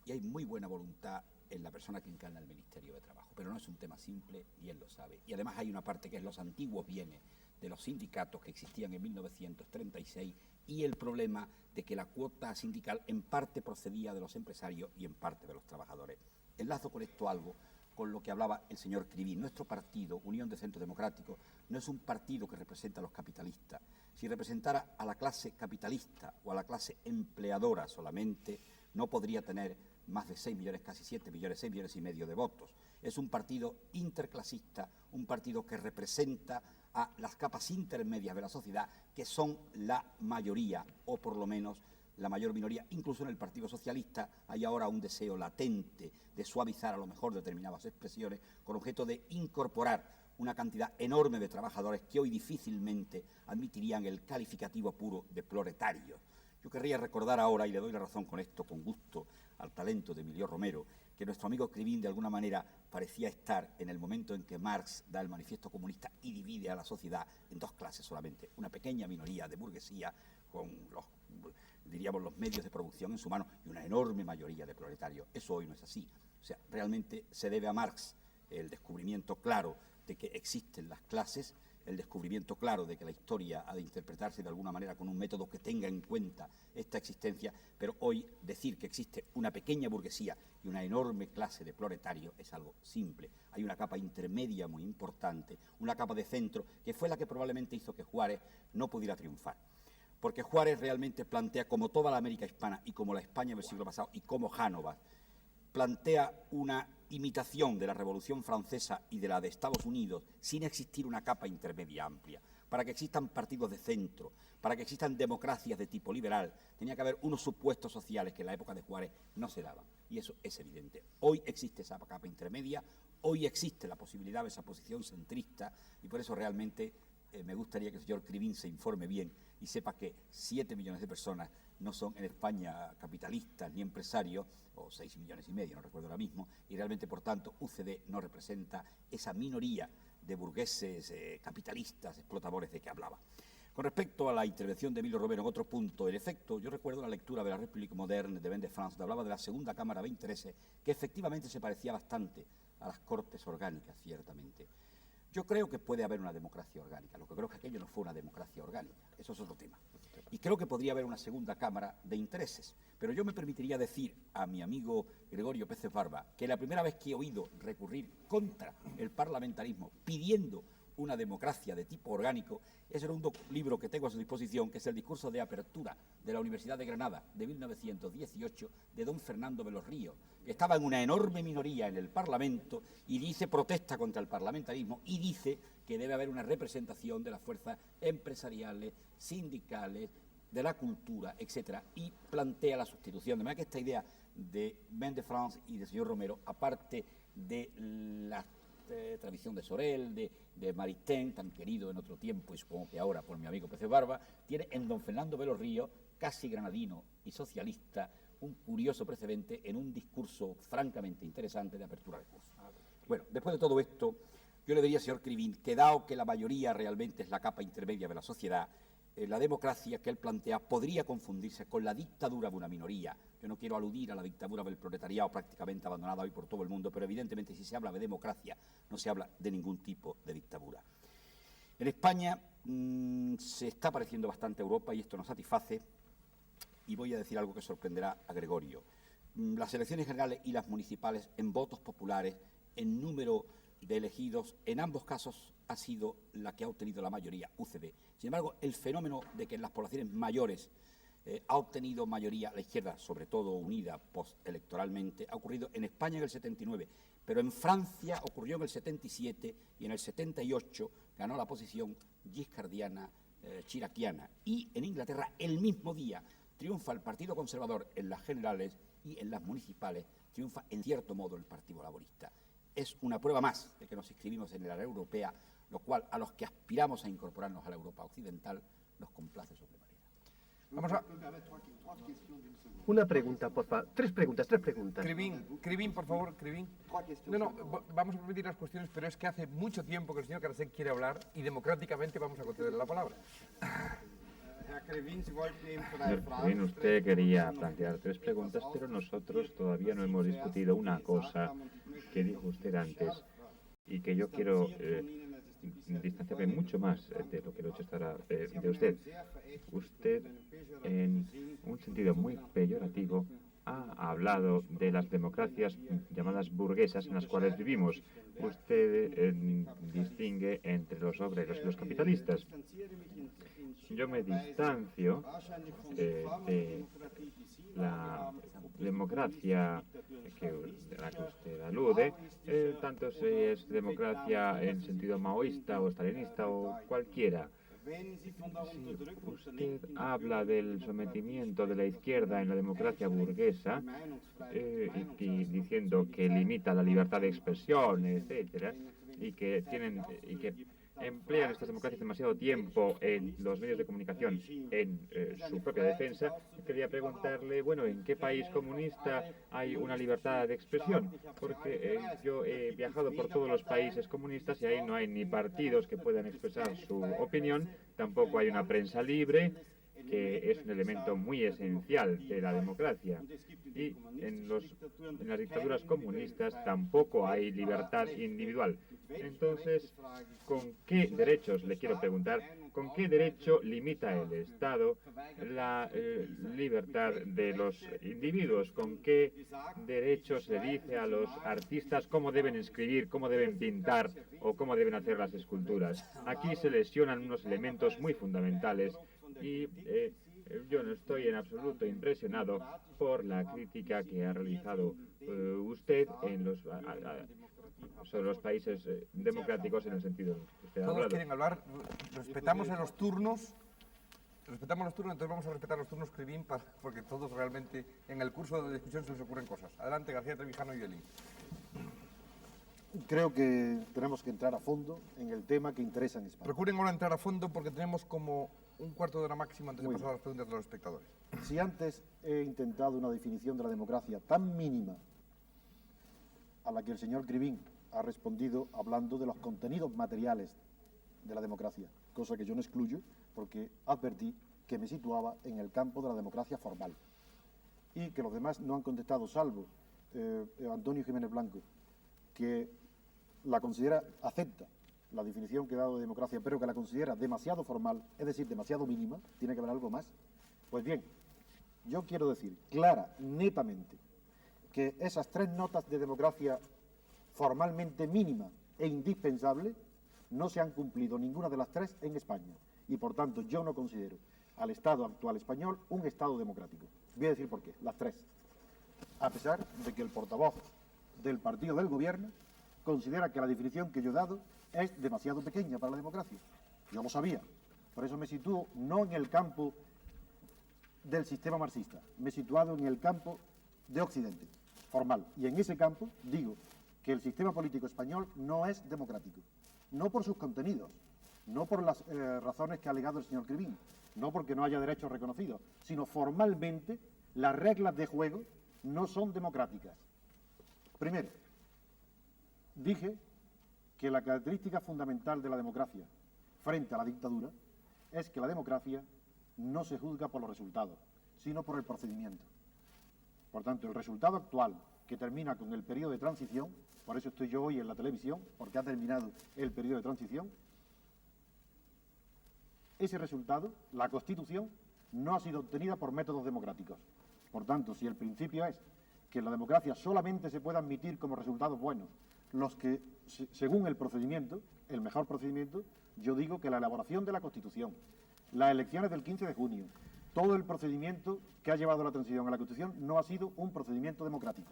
[SPEAKER 9] y hay muy buena voluntad en la persona que encarna el Ministerio de Trabajo, pero no es un tema simple y él lo sabe. Y además hay una parte que es los antiguos bienes de los sindicatos que existían en 1936 y el problema de que la cuota sindical en parte procedía de los empresarios y en parte de los trabajadores. Enlazo con esto algo con lo que hablaba el señor Crivín. Nuestro partido, Unión de Centro Democrático, no es un partido que representa a los capitalistas. Si representara a la clase capitalista o a la clase empleadora solamente, no podría tener más de 6 millones, casi 7 millones, 6 millones y medio de votos. Es un partido interclasista, un partido que representa a las capas intermedias de la sociedad, que son la mayoría, o por lo menos la mayor minoría. Incluso en el Partido Socialista hay ahora un deseo latente de suavizar a lo mejor determinadas expresiones con objeto de incorporar una cantidad enorme de trabajadores que hoy difícilmente admitirían el calificativo puro de proletarios. Yo querría recordar ahora, y le doy la razón con esto, con gusto, al talento de Emilio Romero, que nuestro amigo Crivín de alguna manera parecía estar en el momento en que Marx da el manifiesto comunista y divide a la sociedad en dos clases solamente, una pequeña minoría de burguesía con los, diríamos, los medios de producción en su mano y una enorme mayoría de proletarios. Eso hoy no es así. O sea, realmente se debe a Marx el descubrimiento claro de que existen las clases, el descubrimiento claro de que la historia ha de interpretarse de alguna manera con un método que tenga en cuenta esta existencia, pero hoy decir que existe una pequeña burguesía y una enorme clase de proletarios es algo simple. Hay una capa intermedia muy importante, una capa de centro, que fue la que probablemente hizo que Juárez no pudiera triunfar. Porque Juárez realmente plantea, como toda la América hispana y como la España del siglo pasado y como Génova, plantea una imitación de la Revolución Francesa y de la de Estados Unidos sin existir una capa intermedia amplia. Para que existan partidos de centro, para que existan democracias de tipo liberal, tenía que haber unos supuestos sociales que en la época de Juárez no se daban. Y eso es evidente. Hoy existe esa capa intermedia, hoy existe la posibilidad de esa posición centrista y por eso realmente me gustaría que el señor Crivín se informe bien y sepa que 7 millones de personas no son en España capitalistas ni empresarios, o 6 millones y medio, no recuerdo ahora mismo, y realmente, por tanto, UCD no representa esa minoría de burgueses capitalistas, explotadores de que hablaba. Con respecto a la intervención de Emilio Romero en otro punto, en efecto, yo recuerdo la lectura de la République moderne de Ben de France, donde hablaba de la segunda Cámara de intereses, que efectivamente se parecía bastante a las Cortes orgánicas, ciertamente. Yo creo que puede haber una democracia orgánica, lo que creo que aquello no fue una democracia orgánica, eso es otro tema. Y creo que podría haber una segunda Cámara de intereses, pero yo me permitiría decir a mi amigo Gregorio Peces Barba que la primera vez que he oído recurrir contra el parlamentarismo pidiendo una democracia de tipo orgánico es en un libro que tengo a su disposición, que es el discurso de apertura de la Universidad de Granada de 1918 de don Fernando de los Ríos, que estaba en una enorme minoría en el Parlamento y dice, protesta contra el parlamentarismo y dice que debe haber una representación de las fuerzas empresariales, sindicales, de la cultura, etcétera, y plantea la sustitución. De manera que esta idea de Ben de France y del señor Romero, aparte de la tradición de Sorel, de Maritain, tan querido en otro tiempo y supongo que ahora por mi amigo Peces Barba, tiene en don Fernando de los Ríos, casi granadino y socialista, un curioso precedente en un discurso francamente interesante de apertura de curso. Bueno, después de todo esto, yo le diría al señor Crivín que dado que la mayoría realmente es la capa intermedia de la sociedad, la democracia que él plantea podría confundirse con la dictadura de una minoría. Yo no quiero aludir a la dictadura del proletariado prácticamente abandonada hoy por todo el mundo, pero evidentemente si se habla de democracia no se habla de ningún tipo de dictadura. En España se está pareciendo bastante a Europa y esto nos satisface y voy a decir algo que sorprenderá a Gregorio. Las elecciones generales y las municipales en votos populares, en número de elegidos, en ambos casos ha sido la que ha obtenido la mayoría, UCD. Sin embargo, el fenómeno de que en las poblaciones mayores ha obtenido mayoría la izquierda, sobre todo unida postelectoralmente, ha ocurrido en España en el 79, pero en Francia ocurrió en el 77 y en el 78 ganó la posición giscardiana, chiraquiana. Y en Inglaterra, el mismo día, triunfa el Partido Conservador en las generales y en las municipales triunfa en cierto modo el Partido Laborista. Es una prueba más de que nos inscribimos en la Unión Europea, lo cual a los que aspiramos a incorporarnos a la Europa occidental nos complace sobremanera.
[SPEAKER 1] Vamos a...
[SPEAKER 6] Una pregunta, por favor. Tres preguntas.
[SPEAKER 1] Cribín, por favor, Cribín. No, vamos a repetir las cuestiones, pero es que hace mucho tiempo que el señor Karasek quiere hablar y democráticamente vamos a concederle la palabra.
[SPEAKER 4] Señor Cribín, usted quería plantear tres preguntas, pero nosotros todavía no hemos discutido una cosa que dijo usted antes y que yo quiero distanciarme mucho más de lo que lo he hecho hasta ahora de usted. Usted, en un sentido muy peyorativo, ha hablado de las democracias llamadas burguesas en las cuales vivimos. Usted distingue entre los obreros y los capitalistas. Yo me distancio de la democracia a la que usted alude, tanto si es democracia en sentido maoísta o stalinista o cualquiera. Si usted habla del sometimiento de la izquierda en la democracia burguesa, y diciendo que limita la libertad de expresión, etcétera, y que emplean estas democracias demasiado tiempo en los medios de comunicación en su propia defensa, quería preguntarle, bueno, ¿en qué país comunista hay una libertad de expresión? Porque yo he viajado por todos los países comunistas y ahí no hay ni partidos que puedan expresar su opinión, tampoco hay una prensa libre, que es un elemento muy esencial de la democracia. Y en las dictaduras comunistas tampoco hay libertad individual. Entonces, ¿con qué derechos, le quiero preguntar, con qué derecho limita el Estado la libertad de los individuos? ¿Con qué derechos le dice a los artistas cómo deben escribir, cómo deben pintar o cómo deben hacer las esculturas? Aquí se lesionan unos elementos muy fundamentales y yo no estoy en absoluto impresionado por la crítica que ha realizado usted sobre los países democráticos en el sentido que usted ha hablado.
[SPEAKER 1] Todos quieren hablar, respetamos los turnos, entonces vamos a respetar los turnos, Cribín, porque todos realmente en el curso de discusión se les ocurren cosas. Adelante, García Trevijano y Eli.
[SPEAKER 3] Creo que tenemos que entrar a fondo en el tema que interesa en España.
[SPEAKER 1] Procuren ahora entrar a fondo porque tenemos como un cuarto de hora máximo antes de pasar a las preguntas de los espectadores.
[SPEAKER 3] Si antes he intentado una definición de la democracia tan mínima a la que el señor Cribín ha respondido hablando de los contenidos materiales de la democracia, cosa que yo no excluyo porque advertí que me situaba en el campo de la democracia formal y que los demás no han contestado, salvo Antonio Jiménez Blanco, que la considera, acepta la definición que he dado de democracia, pero que la considera demasiado formal, es decir, demasiado mínima, tiene que haber algo más. Pues bien, yo quiero decir clara, netamente, que esas tres notas de democracia formalmente mínima e indispensable no se han cumplido ninguna de las tres en España. Y por tanto yo no considero al Estado actual español un Estado democrático. Voy a decir por qué, las tres. A pesar de que el portavoz del partido del gobierno considera que la definición que yo he dado es demasiado pequeña para la democracia. Yo lo sabía. Por eso me sitúo no en el campo del sistema marxista, me he situado en el campo de Occidente, formal. Y en ese campo digo que el sistema político español no es democrático. No por sus contenidos, no por las razones que ha alegado el señor Cribín, no porque no haya derechos reconocidos, sino formalmente las reglas de juego no son democráticas. Primero, dije que la característica fundamental de la democracia frente a la dictadura es que la democracia no se juzga por los resultados, sino por el procedimiento. Por tanto, el resultado actual, que termina con el periodo de transición, por eso estoy yo hoy en la televisión, porque ha terminado el periodo de transición, ese resultado, la Constitución, no ha sido obtenida por métodos democráticos. Por tanto, si el principio es que la democracia solamente se puede admitir como resultados buenos los que, según el procedimiento, el mejor procedimiento, yo digo que la elaboración de la Constitución, las elecciones del 15 de junio, todo el procedimiento que ha llevado la transición a la Constitución no ha sido un procedimiento democrático,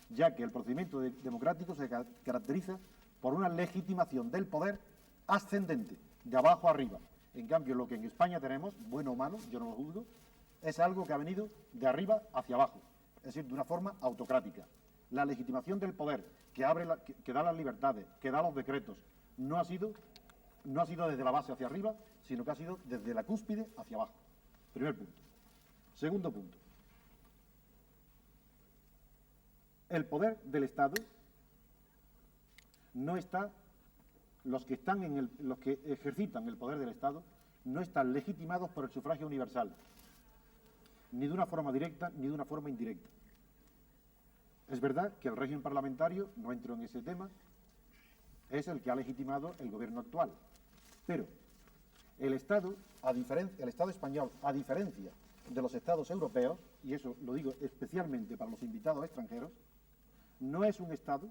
[SPEAKER 3] ya que el procedimiento democrático se caracteriza por una legitimación del poder ascendente, de abajo a arriba. En cambio, lo que en España tenemos, bueno o malo, yo no lo juzgo, es algo que ha venido de arriba hacia abajo, es decir, de una forma autocrática. La legitimación del poder, que da las libertades, que da los decretos, no ha sido desde la base hacia arriba, sino que ha sido desde la cúspide hacia abajo. Primer punto. Segundo punto. El poder del Estado no está, los que ejercitan el poder del Estado no están legitimados por el sufragio universal, ni de una forma directa ni de una forma indirecta. Es verdad que el régimen parlamentario, no entro en ese tema, es el que ha legitimado el gobierno actual, pero el Estado español, a diferencia de los Estados europeos, y eso lo digo especialmente para los invitados extranjeros, no es un Estado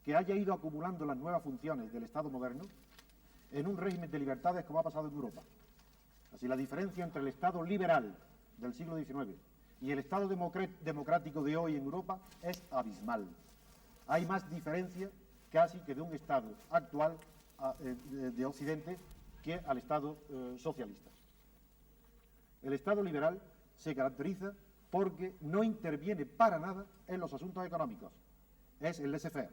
[SPEAKER 3] que haya ido acumulando las nuevas funciones del Estado moderno en un régimen de libertades como ha pasado en Europa. Así, la diferencia entre el Estado liberal del siglo XIX y el Estado democrático de hoy en Europa es abismal. Hay más diferencia casi que de un Estado actual de Occidente que al Estado socialista. El Estado liberal se caracteriza porque no interviene para nada en los asuntos económicos. Es el laissez-faire.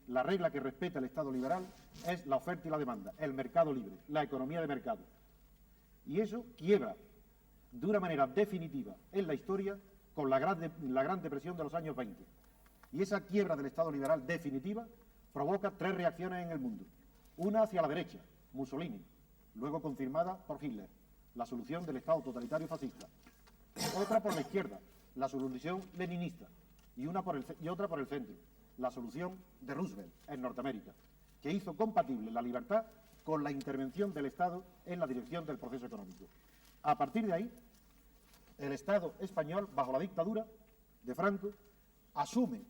[SPEAKER 3] La regla que respeta el Estado liberal es la oferta y la demanda, el mercado libre, la economía de mercado. Y eso quiebra de una manera definitiva en la historia con la Gran Depresión de los años 20. Y esa quiebra del Estado liberal definitiva provoca tres reacciones en el mundo. Una hacia la derecha, Mussolini, luego confirmada por Hitler, la solución del Estado totalitario fascista. Otra por la izquierda, la solución leninista, y otra por el centro, la solución de Roosevelt en Norteamérica, que hizo compatible la libertad con la intervención del Estado en la dirección del proceso económico. A partir de ahí, el Estado español, bajo la dictadura de Franco, asume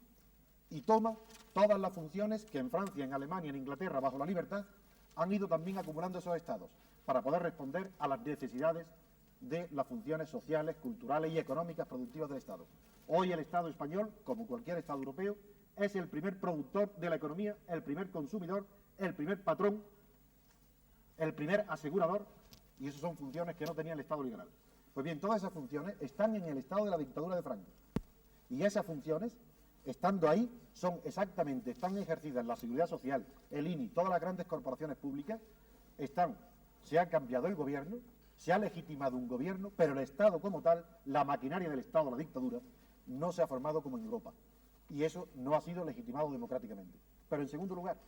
[SPEAKER 3] y toma todas las funciones que en Francia, en Alemania, en Inglaterra, bajo la libertad, han ido también acumulando esos estados para poder responder a las necesidades de las funciones sociales, culturales y económicas productivas del Estado. Hoy el Estado español, como cualquier Estado europeo, es el primer productor de la economía, el primer consumidor, el primer patrón, el primer asegurador, y esas son funciones que no tenía el Estado liberal. Pues bien, todas esas funciones están en el estado de la dictadura de Franco. Y esas funciones, estando ahí, están ejercidas en la Seguridad Social, el INI, todas las grandes corporaciones públicas, se ha cambiado el gobierno, se ha legitimado un gobierno, pero el Estado como tal, la maquinaria del Estado, la dictadura, no se ha formado como en Europa. Y eso no ha sido legitimado democráticamente. Pero en segundo lugar,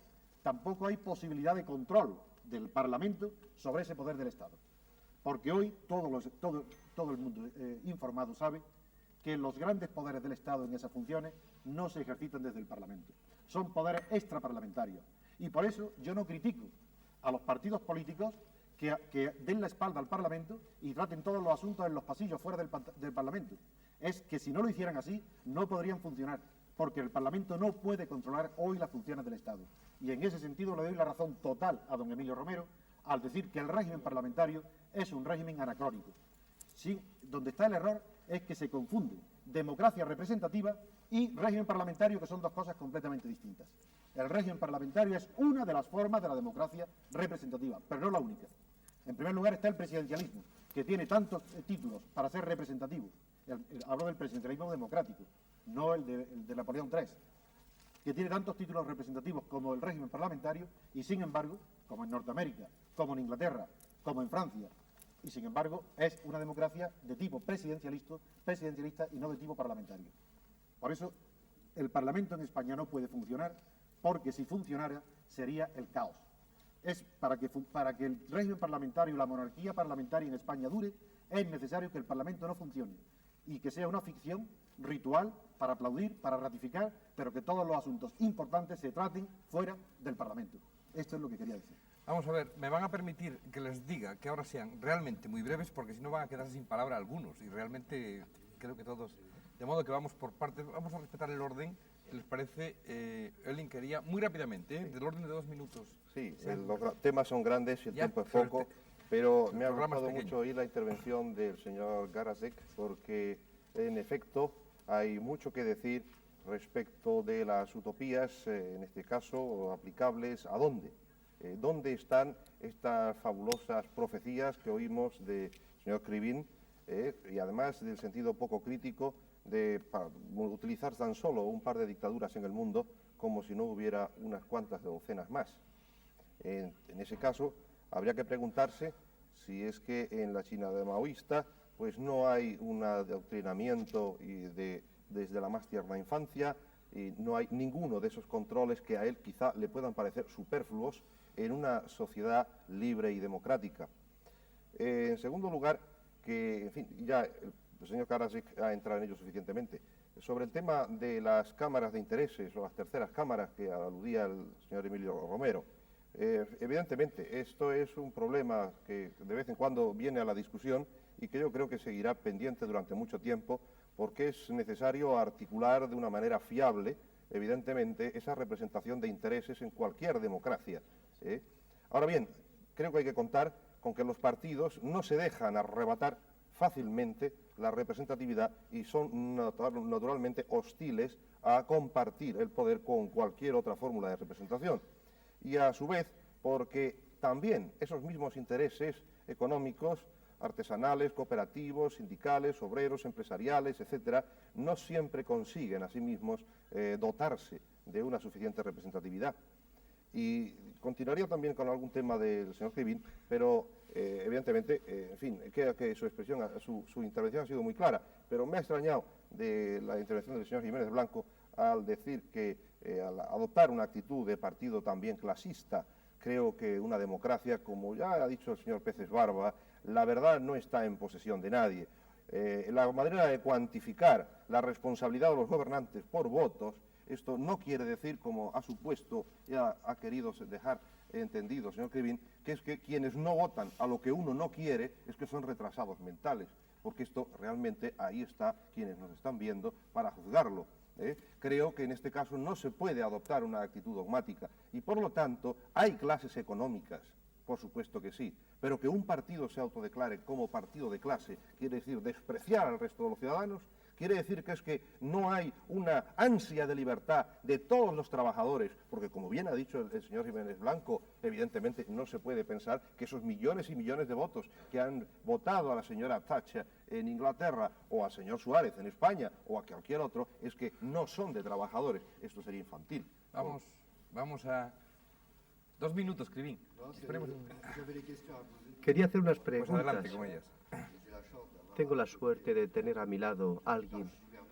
[SPEAKER 3] tampoco hay posibilidad de control del Parlamento sobre ese poder del Estado. Porque hoy todo el mundo informado sabe que los grandes poderes del Estado en esas funciones no se ejercitan desde el Parlamento. Son poderes extraparlamentarios. Y por eso yo no critico a los partidos políticos que den la espalda al Parlamento y traten todos los asuntos en los pasillos fuera del Parlamento. Es que si no lo hicieran así, no podrían funcionar, porque el Parlamento no puede controlar hoy las funciones del Estado. Y en ese sentido le doy la razón total a don Emilio Romero al decir que el régimen parlamentario es un régimen anacrónico. Sí, donde está el error es que se confunde democracia representativa y régimen parlamentario, que son dos cosas completamente distintas. El régimen parlamentario es una de las formas de la democracia representativa, pero no la única. En primer lugar está el presidencialismo, que tiene tantos títulos para ser representativo. Hablo del presidencialismo democrático, no el de Napoleón III, que tiene tantos títulos representativos como el régimen parlamentario y, sin embargo, como en Norteamérica, como en Inglaterra, como en Francia, y sin embargo es una democracia de tipo presidencialista y no de tipo parlamentario. Por eso el Parlamento en España no puede funcionar, porque si funcionara sería el caos. Es para que el régimen parlamentario y la monarquía parlamentaria en España dure, es necesario que el Parlamento no funcione y que sea una ficción ritual para aplaudir, para ratificar, pero que todos los asuntos importantes se traten fuera del Parlamento. Esto es lo que quería decir.
[SPEAKER 1] Vamos a ver, me van a permitir que les diga que ahora sean realmente muy breves, porque si no van a quedarse sin palabra algunos, y realmente creo que todos De modo que vamos por partes, vamos a respetar el orden. ¿Les parece? Elin quería, muy rápidamente, del orden de 2 minutos.
[SPEAKER 2] Sí, los temas son grandes y el tiempo es poco, pero me ha gustado mucho oír la intervención del señor Garasek, porque en efecto hay mucho que decir respecto de las utopías, en este caso aplicables a dónde. ¿Dónde están estas fabulosas profecías que oímos del señor Krivin y además del sentido poco crítico de utilizar tan solo un par de dictaduras en el mundo como si no hubiera unas cuantas docenas más? En ese caso, habría que preguntarse si es que en la China maoísta pues no hay un adoctrinamiento desde la más tierna infancia, y no hay ninguno de esos controles que a él quizá le puedan parecer superfluos en una sociedad libre y democrática. En segundo lugar, que, en fin, ya el señor Karasik ha entrado en ello suficientemente. Sobre el tema de las cámaras de intereses o las terceras cámaras que aludía el señor Emilio Romero, evidentemente esto es un problema que de vez en cuando viene a la discusión y que yo creo que seguirá pendiente durante mucho tiempo, porque es necesario articular de una manera fiable, evidentemente, esa representación de intereses en cualquier democracia. Ahora bien, creo que hay que contar con que los partidos no se dejan arrebatar fácilmente la representatividad y son naturalmente hostiles a compartir el poder con cualquier otra fórmula de representación. Y a su vez, porque también esos mismos intereses económicos, artesanales, cooperativos, sindicales, obreros, empresariales, etcétera, no siempre consiguen a sí mismos dotarse de una suficiente representatividad. Y continuaría también con algún tema del señor Krivin, pero evidentemente, en fin, queda que su expresión, su intervención ha sido muy clara, pero me ha extrañado de la intervención del señor Jiménez Blanco al decir que al adoptar una actitud de partido también clasista, creo que una democracia, como ya ha dicho el señor Peces Barba, la verdad no está en posesión de nadie. La manera de cuantificar la responsabilidad de los gobernantes por votos, esto no quiere decir, como ha supuesto, ya ha querido dejar entendido, señor Krivin, que es que quienes no votan a lo que uno no quiere es que son retrasados mentales, porque esto realmente ahí está quienes nos están viendo para juzgarlo. Creo que en este caso no se puede adoptar una actitud dogmática y por lo tanto hay clases económicas, por supuesto que sí, pero que un partido se autodeclare como partido de clase quiere decir despreciar al resto de los ciudadanos. Quiere decir que es que no hay una ansia de libertad de todos los trabajadores, porque como bien ha dicho el señor Jiménez Blanco, evidentemente no se puede pensar que esos millones y millones de votos que han votado a la señora Thatcher en Inglaterra o al señor Suárez en España o a cualquier otro, es que no son de trabajadores. Esto sería infantil.
[SPEAKER 1] Vamos a... 2 minutos, Krivin.
[SPEAKER 6] Quería hacer unas preguntas.
[SPEAKER 1] Pues adelante con ellas.
[SPEAKER 6] Tengo la suerte de tener a mi lado a alguien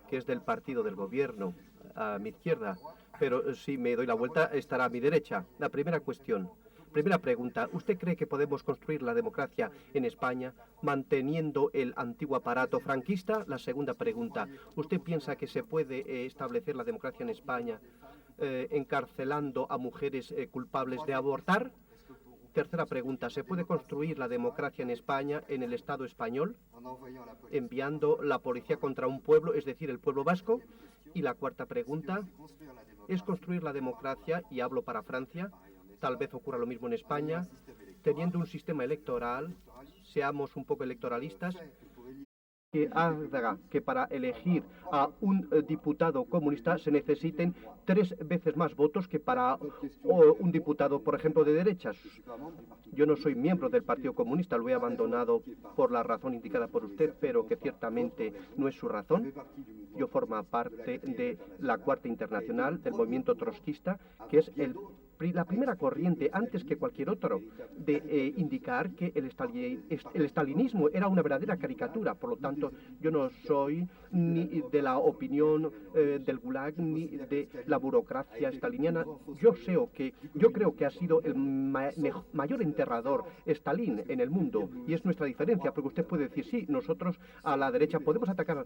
[SPEAKER 6] que es del partido del gobierno, a mi izquierda, pero si me doy la vuelta estará a mi derecha. La primera cuestión, primera pregunta, ¿usted cree que podemos construir la democracia en España manteniendo el antiguo aparato franquista? La segunda pregunta, ¿usted piensa que se puede establecer la democracia en España encarcelando a mujeres culpables de abortar? Tercera pregunta, ¿se puede construir la democracia en España, en el Estado español, enviando la policía contra un pueblo, es decir, el pueblo vasco? Y la cuarta pregunta, ¿es construir la democracia, y hablo para Francia, tal vez ocurra lo mismo en España, teniendo un sistema electoral, seamos un poco electoralistas, que haga que para elegir a un diputado comunista se necesiten 3 veces más votos que para un diputado, por ejemplo, de derechas? Yo no soy miembro del Partido Comunista, lo he abandonado por la razón indicada por usted, pero que ciertamente no es su razón. Yo formo parte de la Cuarta Internacional, del movimiento trotskista, que es la primera corriente, antes que cualquier otro, de indicar que el estalinismo era una verdadera caricatura. Por lo tanto, yo no soy ni de la opinión del Gulag ni de la burocracia staliniana. Yo creo que ha sido el mayor enterrador Stalin en el mundo, y es nuestra diferencia, porque usted puede decir, sí, nosotros a la derecha podemos atacar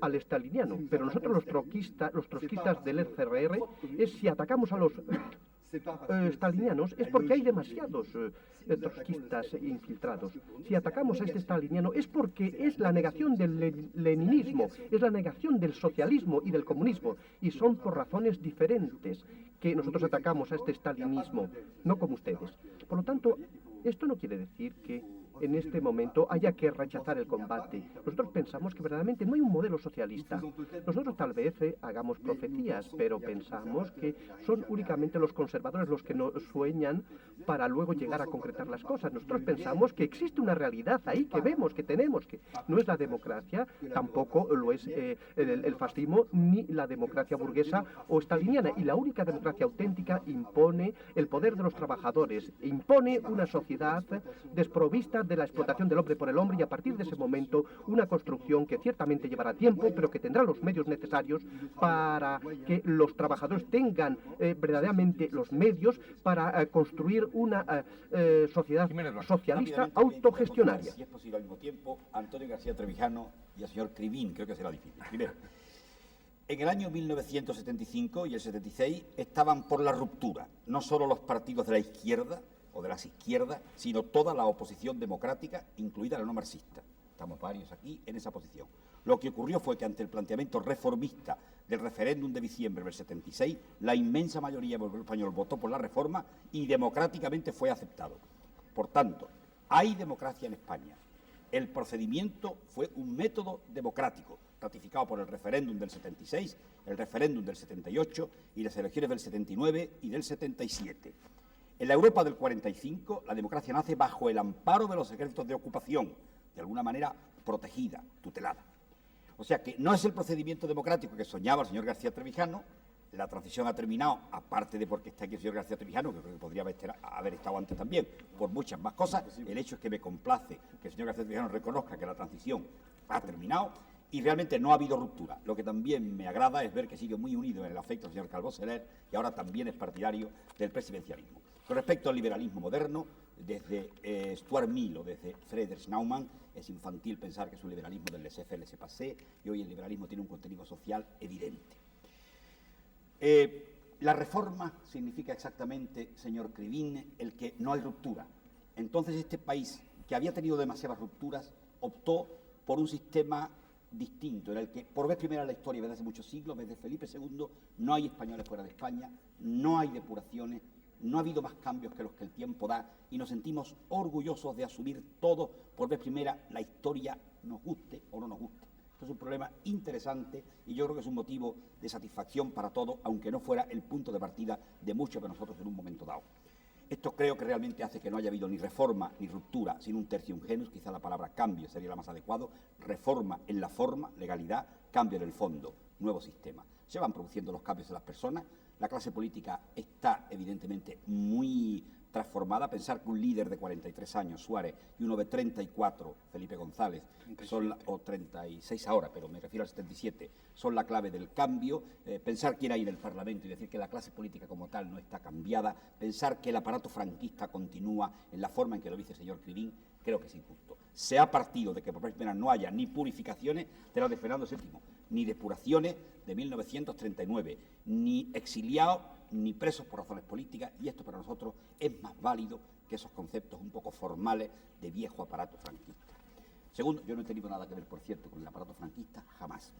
[SPEAKER 6] al staliniano, pero nosotros los trotskistas del FRR es si atacamos a los stalinianos es porque hay demasiados trotskistas infiltrados. Si atacamos a este staliniano es porque es la negación del leninismo, es la negación del socialismo y del comunismo, y son por razones diferentes que nosotros atacamos a este stalinismo, no como ustedes. Por lo tanto, esto no quiere decir que en este momento haya que rechazar el combate. Nosotros pensamos que verdaderamente no hay un modelo socialista. Nosotros tal vez hagamos profecías, pero pensamos que son únicamente los conservadores los que nos sueñan para luego llegar a concretar las cosas. Nosotros pensamos que existe una realidad ahí que vemos, que tenemos, que no es la democracia, tampoco lo es el fascismo, ni la democracia burguesa o staliniana. Y la única democracia auténtica impone el poder de los trabajadores, impone una sociedad desprovista de la explotación del hombre por el hombre, y a partir de ese momento una construcción que ciertamente llevará tiempo, pero que tendrá los medios necesarios para que los trabajadores tengan verdaderamente los medios para construir una sociedad socialista autogestionaria.
[SPEAKER 9] Si es posible al mismo tiempo, Antonio García Trevijano y al señor Crivín, creo que será difícil. Primero, en el año 1975 y el 76 estaban por la ruptura, no solo los partidos de la izquierda o de las izquierdas, sino toda la oposición democrática, incluida la no marxista. Estamos varios aquí en esa posición. Lo que ocurrió fue que ante el planteamiento reformista del referéndum de diciembre del 76, la inmensa mayoría del pueblo español votó por la reforma y democráticamente fue aceptado. Por tanto, hay democracia en España. El procedimiento fue un método democrático, ratificado por el referéndum del 76, el referéndum del 78 y las elecciones del 79 y del 77. En la Europa del 45, la democracia nace bajo el amparo de los ejércitos de ocupación, de alguna manera protegida, tutelada. O sea que no es el procedimiento democrático que soñaba el señor García Trevijano. La transición ha terminado, aparte de porque está aquí el señor García Trevijano, que creo que podría haber estado antes también, por muchas más cosas. El hecho es que me complace que el señor García Trevijano reconozca que la transición ha terminado y realmente no ha habido ruptura. Lo que también me agrada es ver que sigue muy unido en el afecto al señor Calvo Soler y ahora también es partidario del presidencialismo. Con respecto al liberalismo moderno, desde Stuart Mill o desde Friedrich Naumann, es infantil pensar que es un liberalismo del laissez-faire, laissez-passer, y hoy el liberalismo tiene un contenido social evidente. La reforma significa exactamente, señor Crivín, el que no hay ruptura. Entonces este país, que había tenido demasiadas rupturas, optó por un sistema distinto, en el que por vez primera en la historia, desde hace muchos siglos, desde Felipe II, no hay españoles fuera de España, no hay depuraciones, no ha habido más cambios que los que el tiempo da, y nos sentimos orgullosos de asumir todo, por vez primera, la historia, nos guste o no nos guste. Esto es un problema interesante y yo creo que es un motivo de satisfacción para todos, aunque no fuera el punto de partida de muchos de nosotros en un momento dado. Esto creo que realmente hace que no haya habido ni reforma ni ruptura, sino un tertium genus, quizá la palabra cambio sería la más adecuado, reforma en la forma, legalidad, cambio en el fondo, nuevo sistema. Se van produciendo los cambios en las personas, la clase política está evidentemente muy transformada. Pensar que un líder de 43 años, Suárez, y uno de 34, Felipe González, o 36 ahora, pero me refiero al 77, son la clave del cambio. Pensar quién hay en el Parlamento y decir que la clase política como tal no está cambiada. Pensar que el aparato franquista continúa en la forma en que lo dice el señor Crivín, creo que es injusto. Se ha partido de que por primera no haya ni purificaciones de la de Fernando VII, ni depuraciones de 1939, ni exiliados, ni presos por razones políticas, y esto para nosotros es más válido que esos conceptos un poco formales de viejo aparato franquista. Segundo, yo no he tenido nada que ver, por cierto, con el aparato franquista, jamás.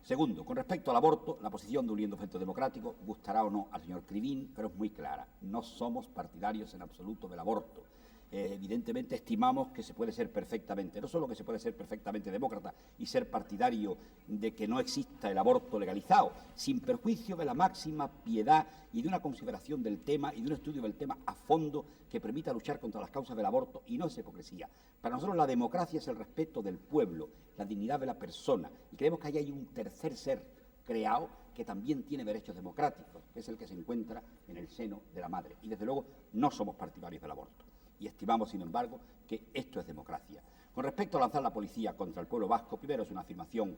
[SPEAKER 9] Segundo, con respecto al aborto, la posición de Uniendo Centro Democrático, gustará o no al señor Crivín, pero es muy clara. No somos partidarios en absoluto del aborto. Evidentemente estimamos que se puede ser perfectamente, no solo que se puede ser perfectamente demócrata y ser partidario de que no exista el aborto legalizado, sin perjuicio de la máxima piedad y de una consideración del tema y de un estudio del tema a fondo que permita luchar contra las causas del aborto, y no es hipocresía. Para nosotros la democracia es el respeto del pueblo, la dignidad de la persona, y creemos que ahí hay un tercer ser creado que también tiene derechos democráticos, que es el que se encuentra en el seno de la madre. Y desde luego no somos partidarios del aborto. Y estimamos, sin embargo, que esto es democracia. Con respecto a lanzar la policía contra el pueblo vasco, primero es una afirmación,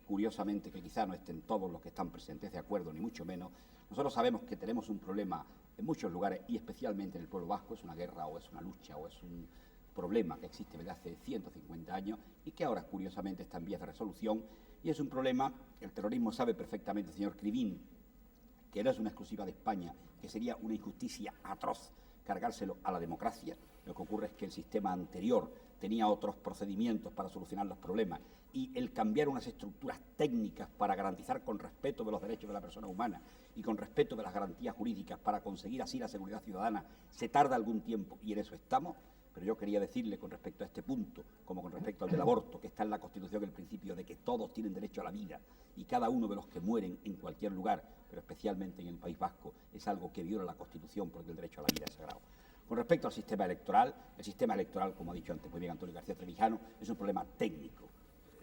[SPEAKER 9] curiosamente, que quizá no estén todos los que están presentes de acuerdo, ni mucho menos. Nosotros sabemos que tenemos un problema en muchos lugares, y especialmente en el pueblo vasco, es una guerra o es una lucha o es un problema que existe desde hace 150 años y que ahora, curiosamente, está en vías de resolución. Y es un problema, el terrorismo sabe perfectamente, señor Crivín,
[SPEAKER 7] que no es una exclusiva de España, que sería una injusticia atroz cargárselo a la democracia. Lo que ocurre es que el sistema anterior tenía otros procedimientos para solucionar los problemas y el cambiar unas estructuras técnicas para garantizar con respeto de los derechos de la persona humana y con respeto de las garantías jurídicas para conseguir así la seguridad ciudadana se tarda algún tiempo y en eso estamos. Pero yo quería decirle con respecto a este punto, como con respecto al del aborto, que está en la Constitución el principio de que todos tienen derecho a la vida y cada uno de los que mueren en cualquier lugar, pero especialmente en el País Vasco, es algo que viola la Constitución porque el derecho a la vida es sagrado. Con respecto al sistema electoral, el sistema electoral, como ha dicho antes muy bien Antonio García Trevijano, es un problema técnico.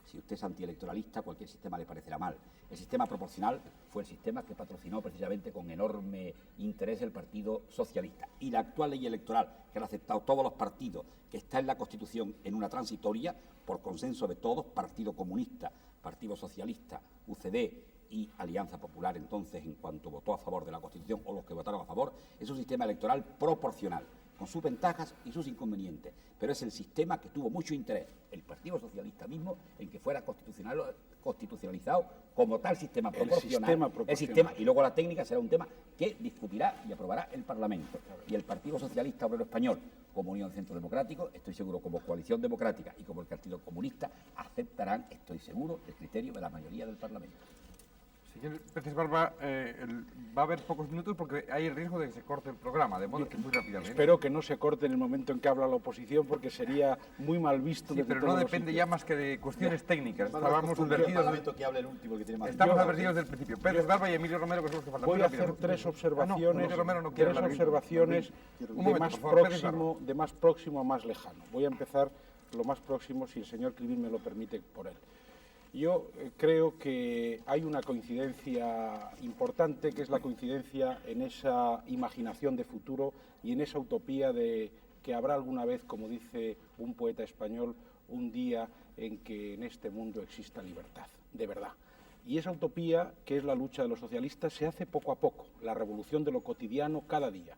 [SPEAKER 7] Si usted es antielectoralista, cualquier sistema le parecerá mal. El sistema proporcional fue el sistema que patrocinó precisamente con enorme interés el Partido Socialista. Y la actual ley electoral, que han aceptado todos los partidos, que está en la Constitución en una transitoria, por consenso de todos, Partido Comunista, Partido Socialista, UCD y Alianza Popular, entonces, en cuanto votó a favor de la Constitución, o los que votaron a favor, es un sistema electoral proporcional, con sus ventajas y sus inconvenientes, pero es el sistema que tuvo mucho interés el Partido Socialista mismo en que fuera constitucionalizado como tal sistema proporcional. El sistema, y luego la técnica será un tema que discutirá y aprobará el Parlamento. Y el Partido Socialista Obrero Español, como Unión Centro Democrático, estoy seguro, como Coalición Democrática y como el Partido Comunista, aceptarán, estoy seguro, el criterio de la mayoría del Parlamento.
[SPEAKER 1] Señor Pérez Barba, va a haber pocos minutos porque hay el riesgo de que se corte el programa, de modo que muy rápidamente.
[SPEAKER 8] Espero que no se corte en el momento en que habla la oposición porque sería muy mal visto.
[SPEAKER 1] Sí, pero no depende ya más que de cuestiones técnicas. Estábamos advertidos,
[SPEAKER 9] que hable el último, que tiene más
[SPEAKER 1] estamos advertidos del principio. Pérez Barba y Emilio Romero, que son los que faltan.
[SPEAKER 8] Voy a hacer tres observaciones, de más próximo a más lejano. Voy a empezar lo más próximo, si el señor Clivín me lo permite, por él. Yo creo que hay una coincidencia importante, que es la coincidencia en esa imaginación de futuro y en esa utopía de que habrá alguna vez, como dice un poeta español, un día en que en este mundo exista libertad, de verdad. Y esa utopía, que es la lucha de los socialistas, se hace poco a poco, la revolución de lo cotidiano cada día.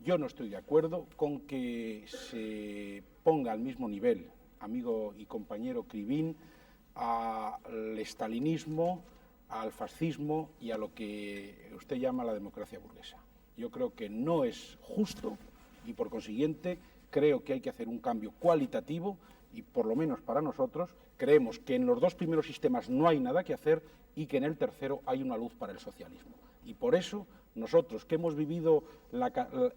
[SPEAKER 8] Yo no estoy de acuerdo con que se ponga al mismo nivel, amigo y compañero Clivín, al estalinismo, al fascismo y a lo que usted llama la democracia burguesa. Yo creo que no es justo y, por consiguiente, creo que hay que hacer un cambio cualitativo y, por lo menos para nosotros, creemos que en los dos primeros sistemas no hay nada que hacer y que en el tercero hay una luz para el socialismo. Y por eso nosotros, que hemos vivido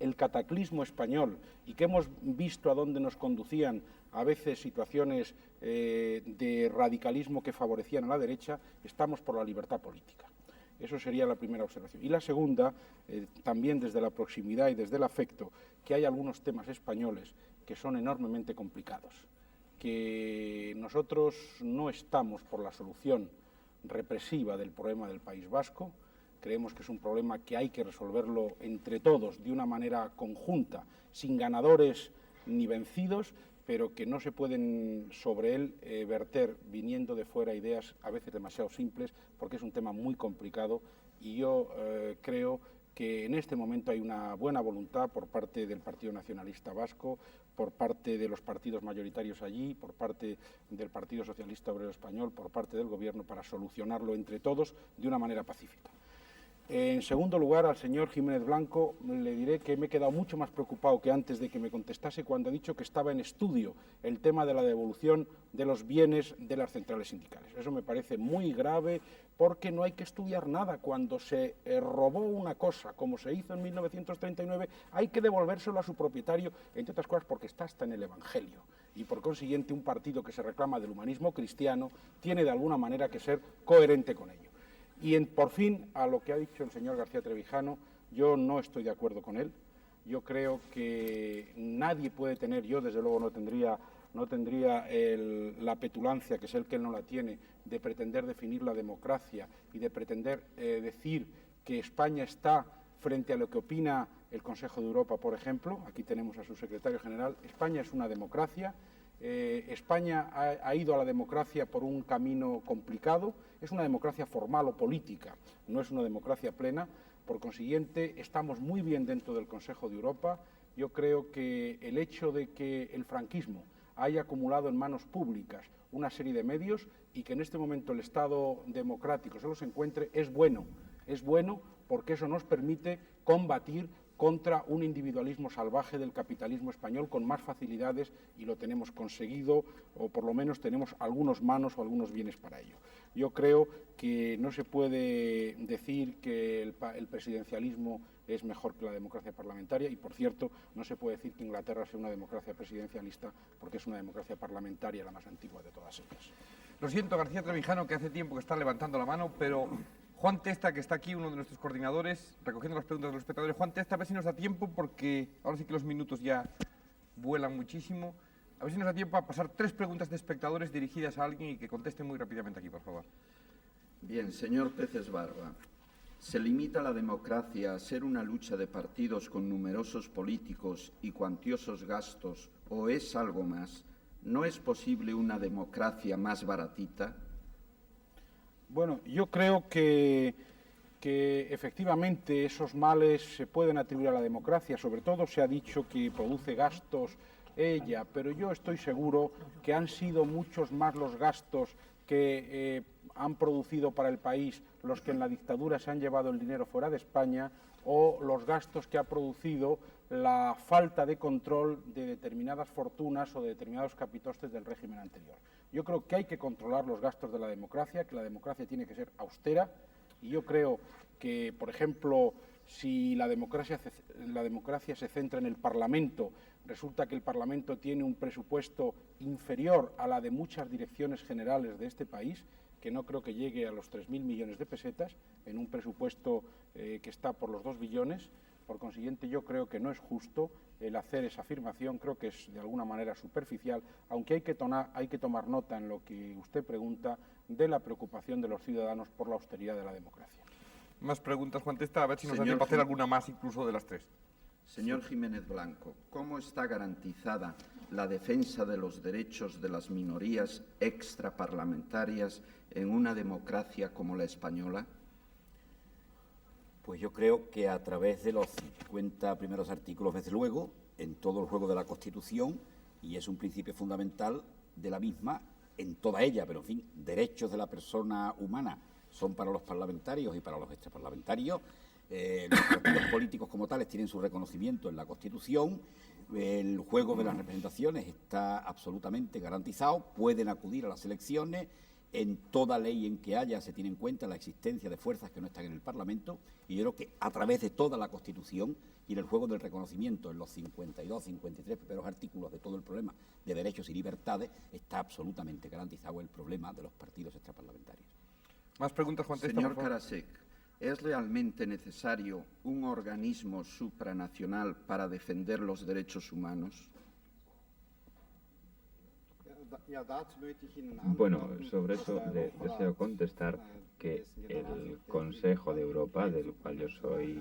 [SPEAKER 8] el cataclismo español y que hemos visto a dónde nos conducían a veces situaciones de radicalismo que favorecían a la derecha, estamos por la libertad política. Eso sería la primera observación. Y la segunda, también desde la proximidad y desde el afecto, que hay algunos temas españoles que son enormemente complicados, que nosotros no estamos por la solución represiva del problema del País Vasco. Creemos que es un problema que hay que resolverlo entre todos de una manera conjunta, sin ganadores ni vencidos, pero que no se pueden sobre él verter viniendo de fuera ideas a veces demasiado simples, porque es un tema muy complicado y yo creo que en este momento hay una buena voluntad por parte del Partido Nacionalista Vasco, por parte de los partidos mayoritarios allí, por parte del Partido Socialista Obrero Español, por parte del Gobierno, para solucionarlo entre todos de una manera pacífica. En segundo lugar, al señor Jiménez Blanco le diré que me he quedado mucho más preocupado que antes de que me contestase cuando ha dicho que estaba en estudio el tema de la devolución de los bienes de las centrales sindicales. Eso me parece muy grave porque no hay que estudiar nada. Cuando se robó una cosa, como se hizo en 1939, hay que devolvérselo a su propietario, entre otras cosas porque está hasta en el Evangelio. Y por consiguiente un partido que se reclama del humanismo cristiano tiene de alguna manera que ser coherente con ello. Y por fin, a lo que ha dicho el señor García Trevijano, yo no estoy de acuerdo con él. Yo creo que nadie puede tener, yo desde luego no tendría la petulancia, que es el que él no la tiene, de pretender definir la democracia y de pretender decir que España está frente a lo que opina el Consejo de Europa, por ejemplo. Aquí tenemos a su secretario general. España es una democracia. España ha ido a la democracia por un camino complicado, es una democracia formal o política, no es una democracia plena, por consiguiente estamos muy bien dentro del Consejo de Europa. Yo creo que el hecho de que el franquismo haya acumulado en manos públicas una serie de medios y que en este momento el Estado democrático se los encuentre es bueno porque eso nos permite combatir contra un individualismo salvaje del capitalismo español con más facilidades, y lo tenemos conseguido, o por lo menos tenemos algunos manos o algunos bienes para ello. Yo creo que no se puede decir que el presidencialismo es mejor que la democracia parlamentaria, y por cierto, no se puede decir que Inglaterra sea una democracia presidencialista, porque es una democracia parlamentaria la más antigua de todas ellas.
[SPEAKER 1] Lo siento, García Trevijano, que hace tiempo que está levantando la mano, pero Juan Testa, que está aquí, uno de nuestros coordinadores, recogiendo las preguntas de los espectadores. Juan Testa, a ver si nos da tiempo, porque ahora sí que los minutos ya vuelan muchísimo. A ver si nos da tiempo a pasar 3 preguntas de espectadores dirigidas a alguien y que conteste muy rápidamente aquí, por favor.
[SPEAKER 10] Bien, señor Peces Barba, ¿se limita la democracia a ser una lucha de partidos con numerosos políticos y cuantiosos gastos, o es algo más? ¿No es posible una democracia más baratita?
[SPEAKER 8] Bueno, yo creo que efectivamente esos males se pueden atribuir a la democracia. Sobre todo se ha dicho que produce gastos ella, pero yo estoy seguro que han sido muchos más los gastos que han producido para el país los que en la dictadura se han llevado el dinero fuera de España, o los gastos que ha producido la falta de control de determinadas fortunas o de determinados capitostes del régimen anterior. Yo creo que hay que controlar los gastos de la democracia, que la democracia tiene que ser austera, y yo creo que, por ejemplo, si la democracia se centra en el Parlamento, resulta que el Parlamento tiene un presupuesto inferior a la de muchas direcciones generales de este país, que no creo que llegue a los 3.000 millones de pesetas, en un presupuesto que está por los 2 billones. Por consiguiente, yo creo que no es justo el hacer esa afirmación, creo que es de alguna manera superficial, aunque hay que tomar nota en lo que usted pregunta de la preocupación de los ciudadanos por la austeridad de la democracia.
[SPEAKER 1] Más preguntas, Juan Testa, a ver si nos da tiempo a hacer alguna más incluso de las 3.
[SPEAKER 10] Señor Jiménez Blanco, ¿cómo está garantizada la defensa de los derechos de las minorías extraparlamentarias en una democracia como la española?
[SPEAKER 9] Pues yo creo que a través de los 50 primeros artículos, desde luego, en todo el juego de la Constitución, y es un principio fundamental de la misma en toda ella, pero en fin, derechos de la persona humana son para los parlamentarios y para los extraparlamentarios. Los partidos políticos como tales tienen su reconocimiento en la Constitución. El juego de las representaciones está absolutamente garantizado. Pueden acudir a las elecciones. En toda ley en que haya se tiene en cuenta la existencia de fuerzas que no están en el Parlamento, y yo creo que a través de toda la Constitución y en el juego del reconocimiento en los 52, 53 primeros artículos de todo el problema de derechos y libertades está absolutamente garantizado el problema de los partidos extraparlamentarios.
[SPEAKER 1] Más preguntas, Juan Testa,
[SPEAKER 10] Señor
[SPEAKER 1] por favor.
[SPEAKER 10] Karasek, ¿es realmente necesario un organismo supranacional para defender los derechos humanos?
[SPEAKER 4] Bueno, sobre eso deseo contestar que el Consejo de Europa, del cual yo soy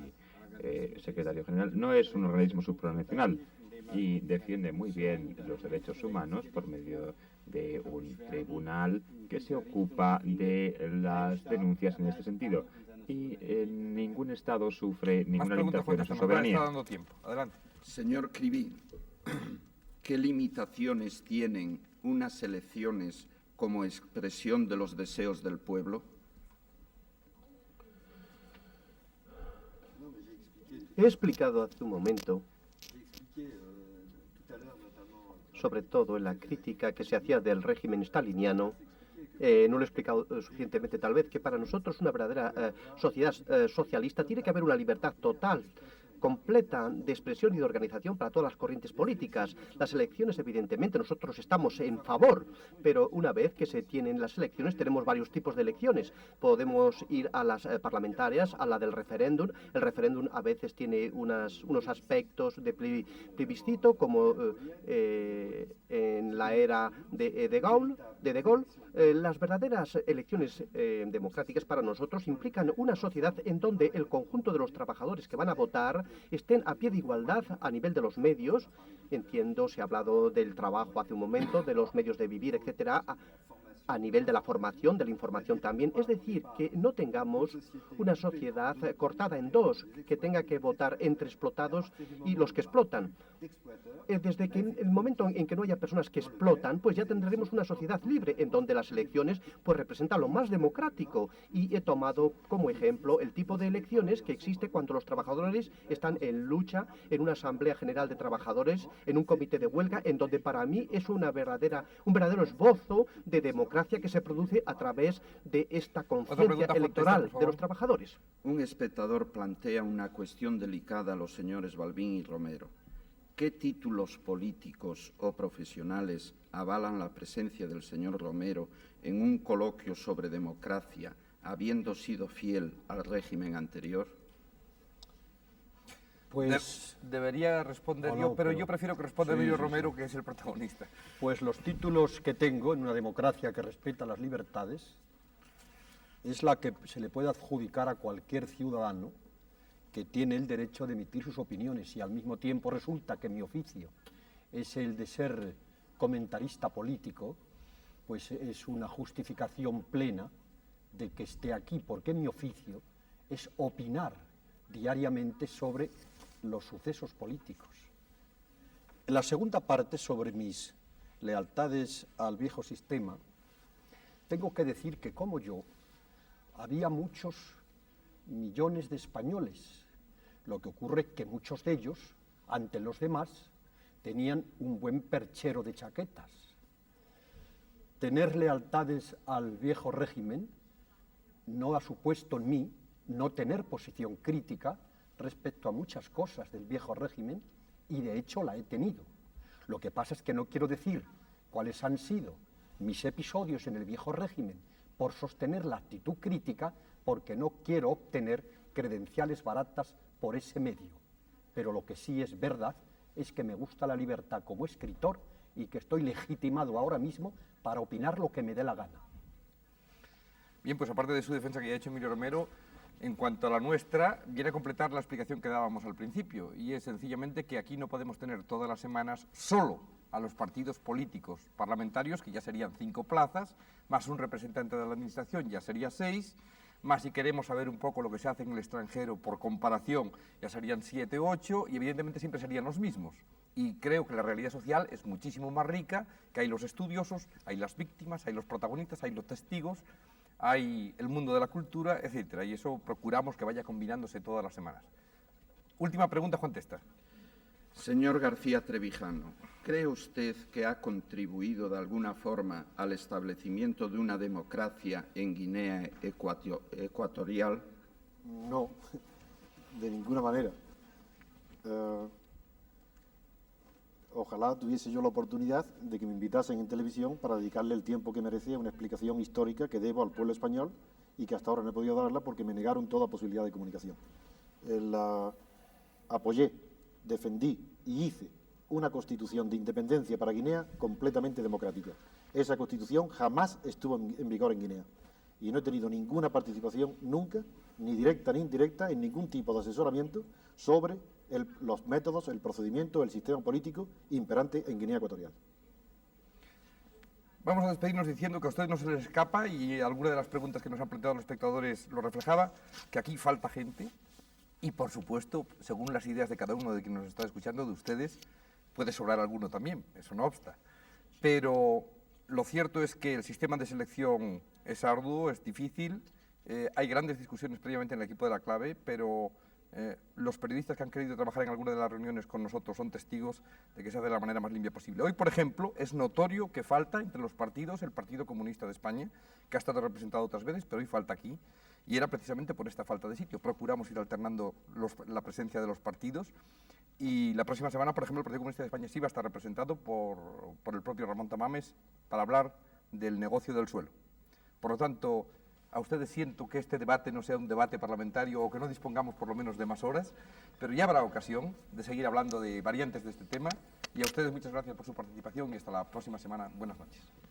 [SPEAKER 4] secretario general, no es un organismo supranacional y defiende muy bien los derechos humanos por medio de un tribunal que se ocupa de las denuncias en este sentido. Y ningún Estado sufre ninguna limitación a su soberanía.
[SPEAKER 1] Está dando tiempo. Adelante.
[SPEAKER 10] Señor Criví, ¿qué limitaciones tienen unas elecciones como expresión de los deseos del pueblo?
[SPEAKER 6] He explicado hace un momento, sobre todo en la crítica que se hacía del régimen staliniano, no lo he explicado suficientemente tal vez, que para nosotros una verdadera sociedad socialista tiene que haber una libertad total, completa de expresión y de organización para todas las corrientes políticas. Las elecciones, evidentemente, nosotros estamos en favor, pero una vez que se tienen las elecciones, tenemos varios tipos de elecciones. Podemos ir a las parlamentarias, a la del referéndum. El referéndum a veces tiene unos aspectos de plebiscito, como en la era de De Gaulle. Las verdaderas elecciones democráticas para nosotros implican una sociedad en donde el conjunto de los trabajadores que van a votar estén a pie de igualdad a nivel de los medios. Entiendo, se ha hablado del trabajo hace un momento, de los medios de vivir, etcétera. a nivel de la formación, de la información también. Es decir, que no tengamos una sociedad cortada en dos, que tenga que votar entre explotados y los que explotan. Desde que el momento en que no haya personas que explotan, pues ya tendremos una sociedad libre, en donde las elecciones pues representan lo más democrático. Y he tomado como ejemplo el tipo de elecciones que existe cuando los trabajadores están en lucha en una asamblea general de trabajadores, en un comité de huelga, en donde para mí es un verdadero esbozo de democracia que se produce a través de esta conciencia electoral de los trabajadores.
[SPEAKER 10] Un espectador plantea una cuestión delicada a los señores Balbín y Romero. ¿Qué títulos políticos o profesionales avalan la presencia del señor Romero en un coloquio sobre democracia, habiendo sido fiel al régimen anterior?
[SPEAKER 5] Pues
[SPEAKER 1] debería responder pero yo prefiero que responda Emilio Romero, que es el protagonista.
[SPEAKER 5] Pues los títulos que tengo en una democracia que respeta las libertades es la que se le puede adjudicar a cualquier ciudadano que tiene el derecho de emitir sus opiniones, y al mismo tiempo resulta que mi oficio es el de ser comentarista político, pues es una justificación plena de que esté aquí, porque mi oficio es opinar diariamente sobre los sucesos políticos. En la segunda parte, sobre mis lealtades al viejo sistema, tengo que decir que, como yo, había muchos millones de españoles. Lo que ocurre es que muchos de ellos, ante los demás, tenían un buen perchero de chaquetas. Tener lealtades al viejo régimen no ha supuesto en mí no tener posición crítica respecto a muchas cosas del viejo régimen, y de hecho la he tenido. Lo que pasa es que no quiero decir cuáles han sido mis episodios en el viejo régimen por sostener la actitud crítica, porque no quiero obtener credenciales baratas por ese medio. Pero lo que sí es verdad es que me gusta la libertad como escritor y que estoy legitimado ahora mismo para opinar lo que me dé la gana.
[SPEAKER 1] Bien, pues aparte de su defensa que ya ha hecho Emilio Romero, en cuanto a la nuestra, viene a completar la explicación que dábamos al principio, y es sencillamente que aquí no podemos tener todas las semanas solo a los partidos políticos parlamentarios, que ya serían 5 plazas, más un representante de la Administración, ya sería 6, más si queremos saber un poco lo que se hace en el extranjero por comparación, ya serían 7 o 8, y evidentemente siempre serían los mismos. Y creo que la realidad social es muchísimo más rica, que hay los estudiosos, hay las víctimas, hay los protagonistas, hay los testigos, hay el mundo de la cultura, etcétera, y eso procuramos que vaya combinándose todas las semanas. Última pregunta, Juan Testa.
[SPEAKER 10] Señor García Trevijano, ¿cree usted que ha contribuido de alguna forma al establecimiento de una democracia en Guinea Ecuatorial?
[SPEAKER 3] No, de ninguna manera. Ojalá tuviese yo la oportunidad de que me invitasen en televisión para dedicarle el tiempo que merecía a una explicación histórica que debo al pueblo español y que hasta ahora no he podido darla porque me negaron toda posibilidad de comunicación. Apoyé, defendí y hice una constitución de independencia para Guinea completamente democrática. Esa constitución jamás estuvo en vigor en Guinea y no he tenido ninguna participación nunca, ni directa ni indirecta, en ningún tipo de asesoramiento sobre los métodos, el procedimiento, el sistema político imperante en Guinea Ecuatorial.
[SPEAKER 1] Vamos a despedirnos diciendo que a ustedes no se les escapa, y alguna de las preguntas que nos han planteado los espectadores lo reflejaba, que aquí falta gente y, por supuesto, según las ideas de cada uno de quienes nos está escuchando, de ustedes, puede sobrar alguno también, eso no obsta. Pero lo cierto es que el sistema de selección es arduo, es difícil, hay grandes discusiones previamente en el equipo de la clave, pero los periodistas que han querido trabajar en alguna de las reuniones con nosotros son testigos de que se hace de la manera más limpia posible. Hoy, por ejemplo, es notorio que falta entre los partidos el Partido Comunista de España, que ha estado representado otras veces, pero hoy falta aquí, y era precisamente por esta falta de sitio. Procuramos ir alternando la presencia de los partidos, y la próxima semana, por ejemplo, el Partido Comunista de España sí va a estar representado por el propio Ramón Tamames para hablar del negocio del suelo. Por lo tanto, a ustedes siento que este debate no sea un debate parlamentario o que no dispongamos por lo menos de más horas, pero ya habrá ocasión de seguir hablando de variantes de este tema, y a ustedes muchas gracias por su participación y hasta la próxima semana. Buenas noches.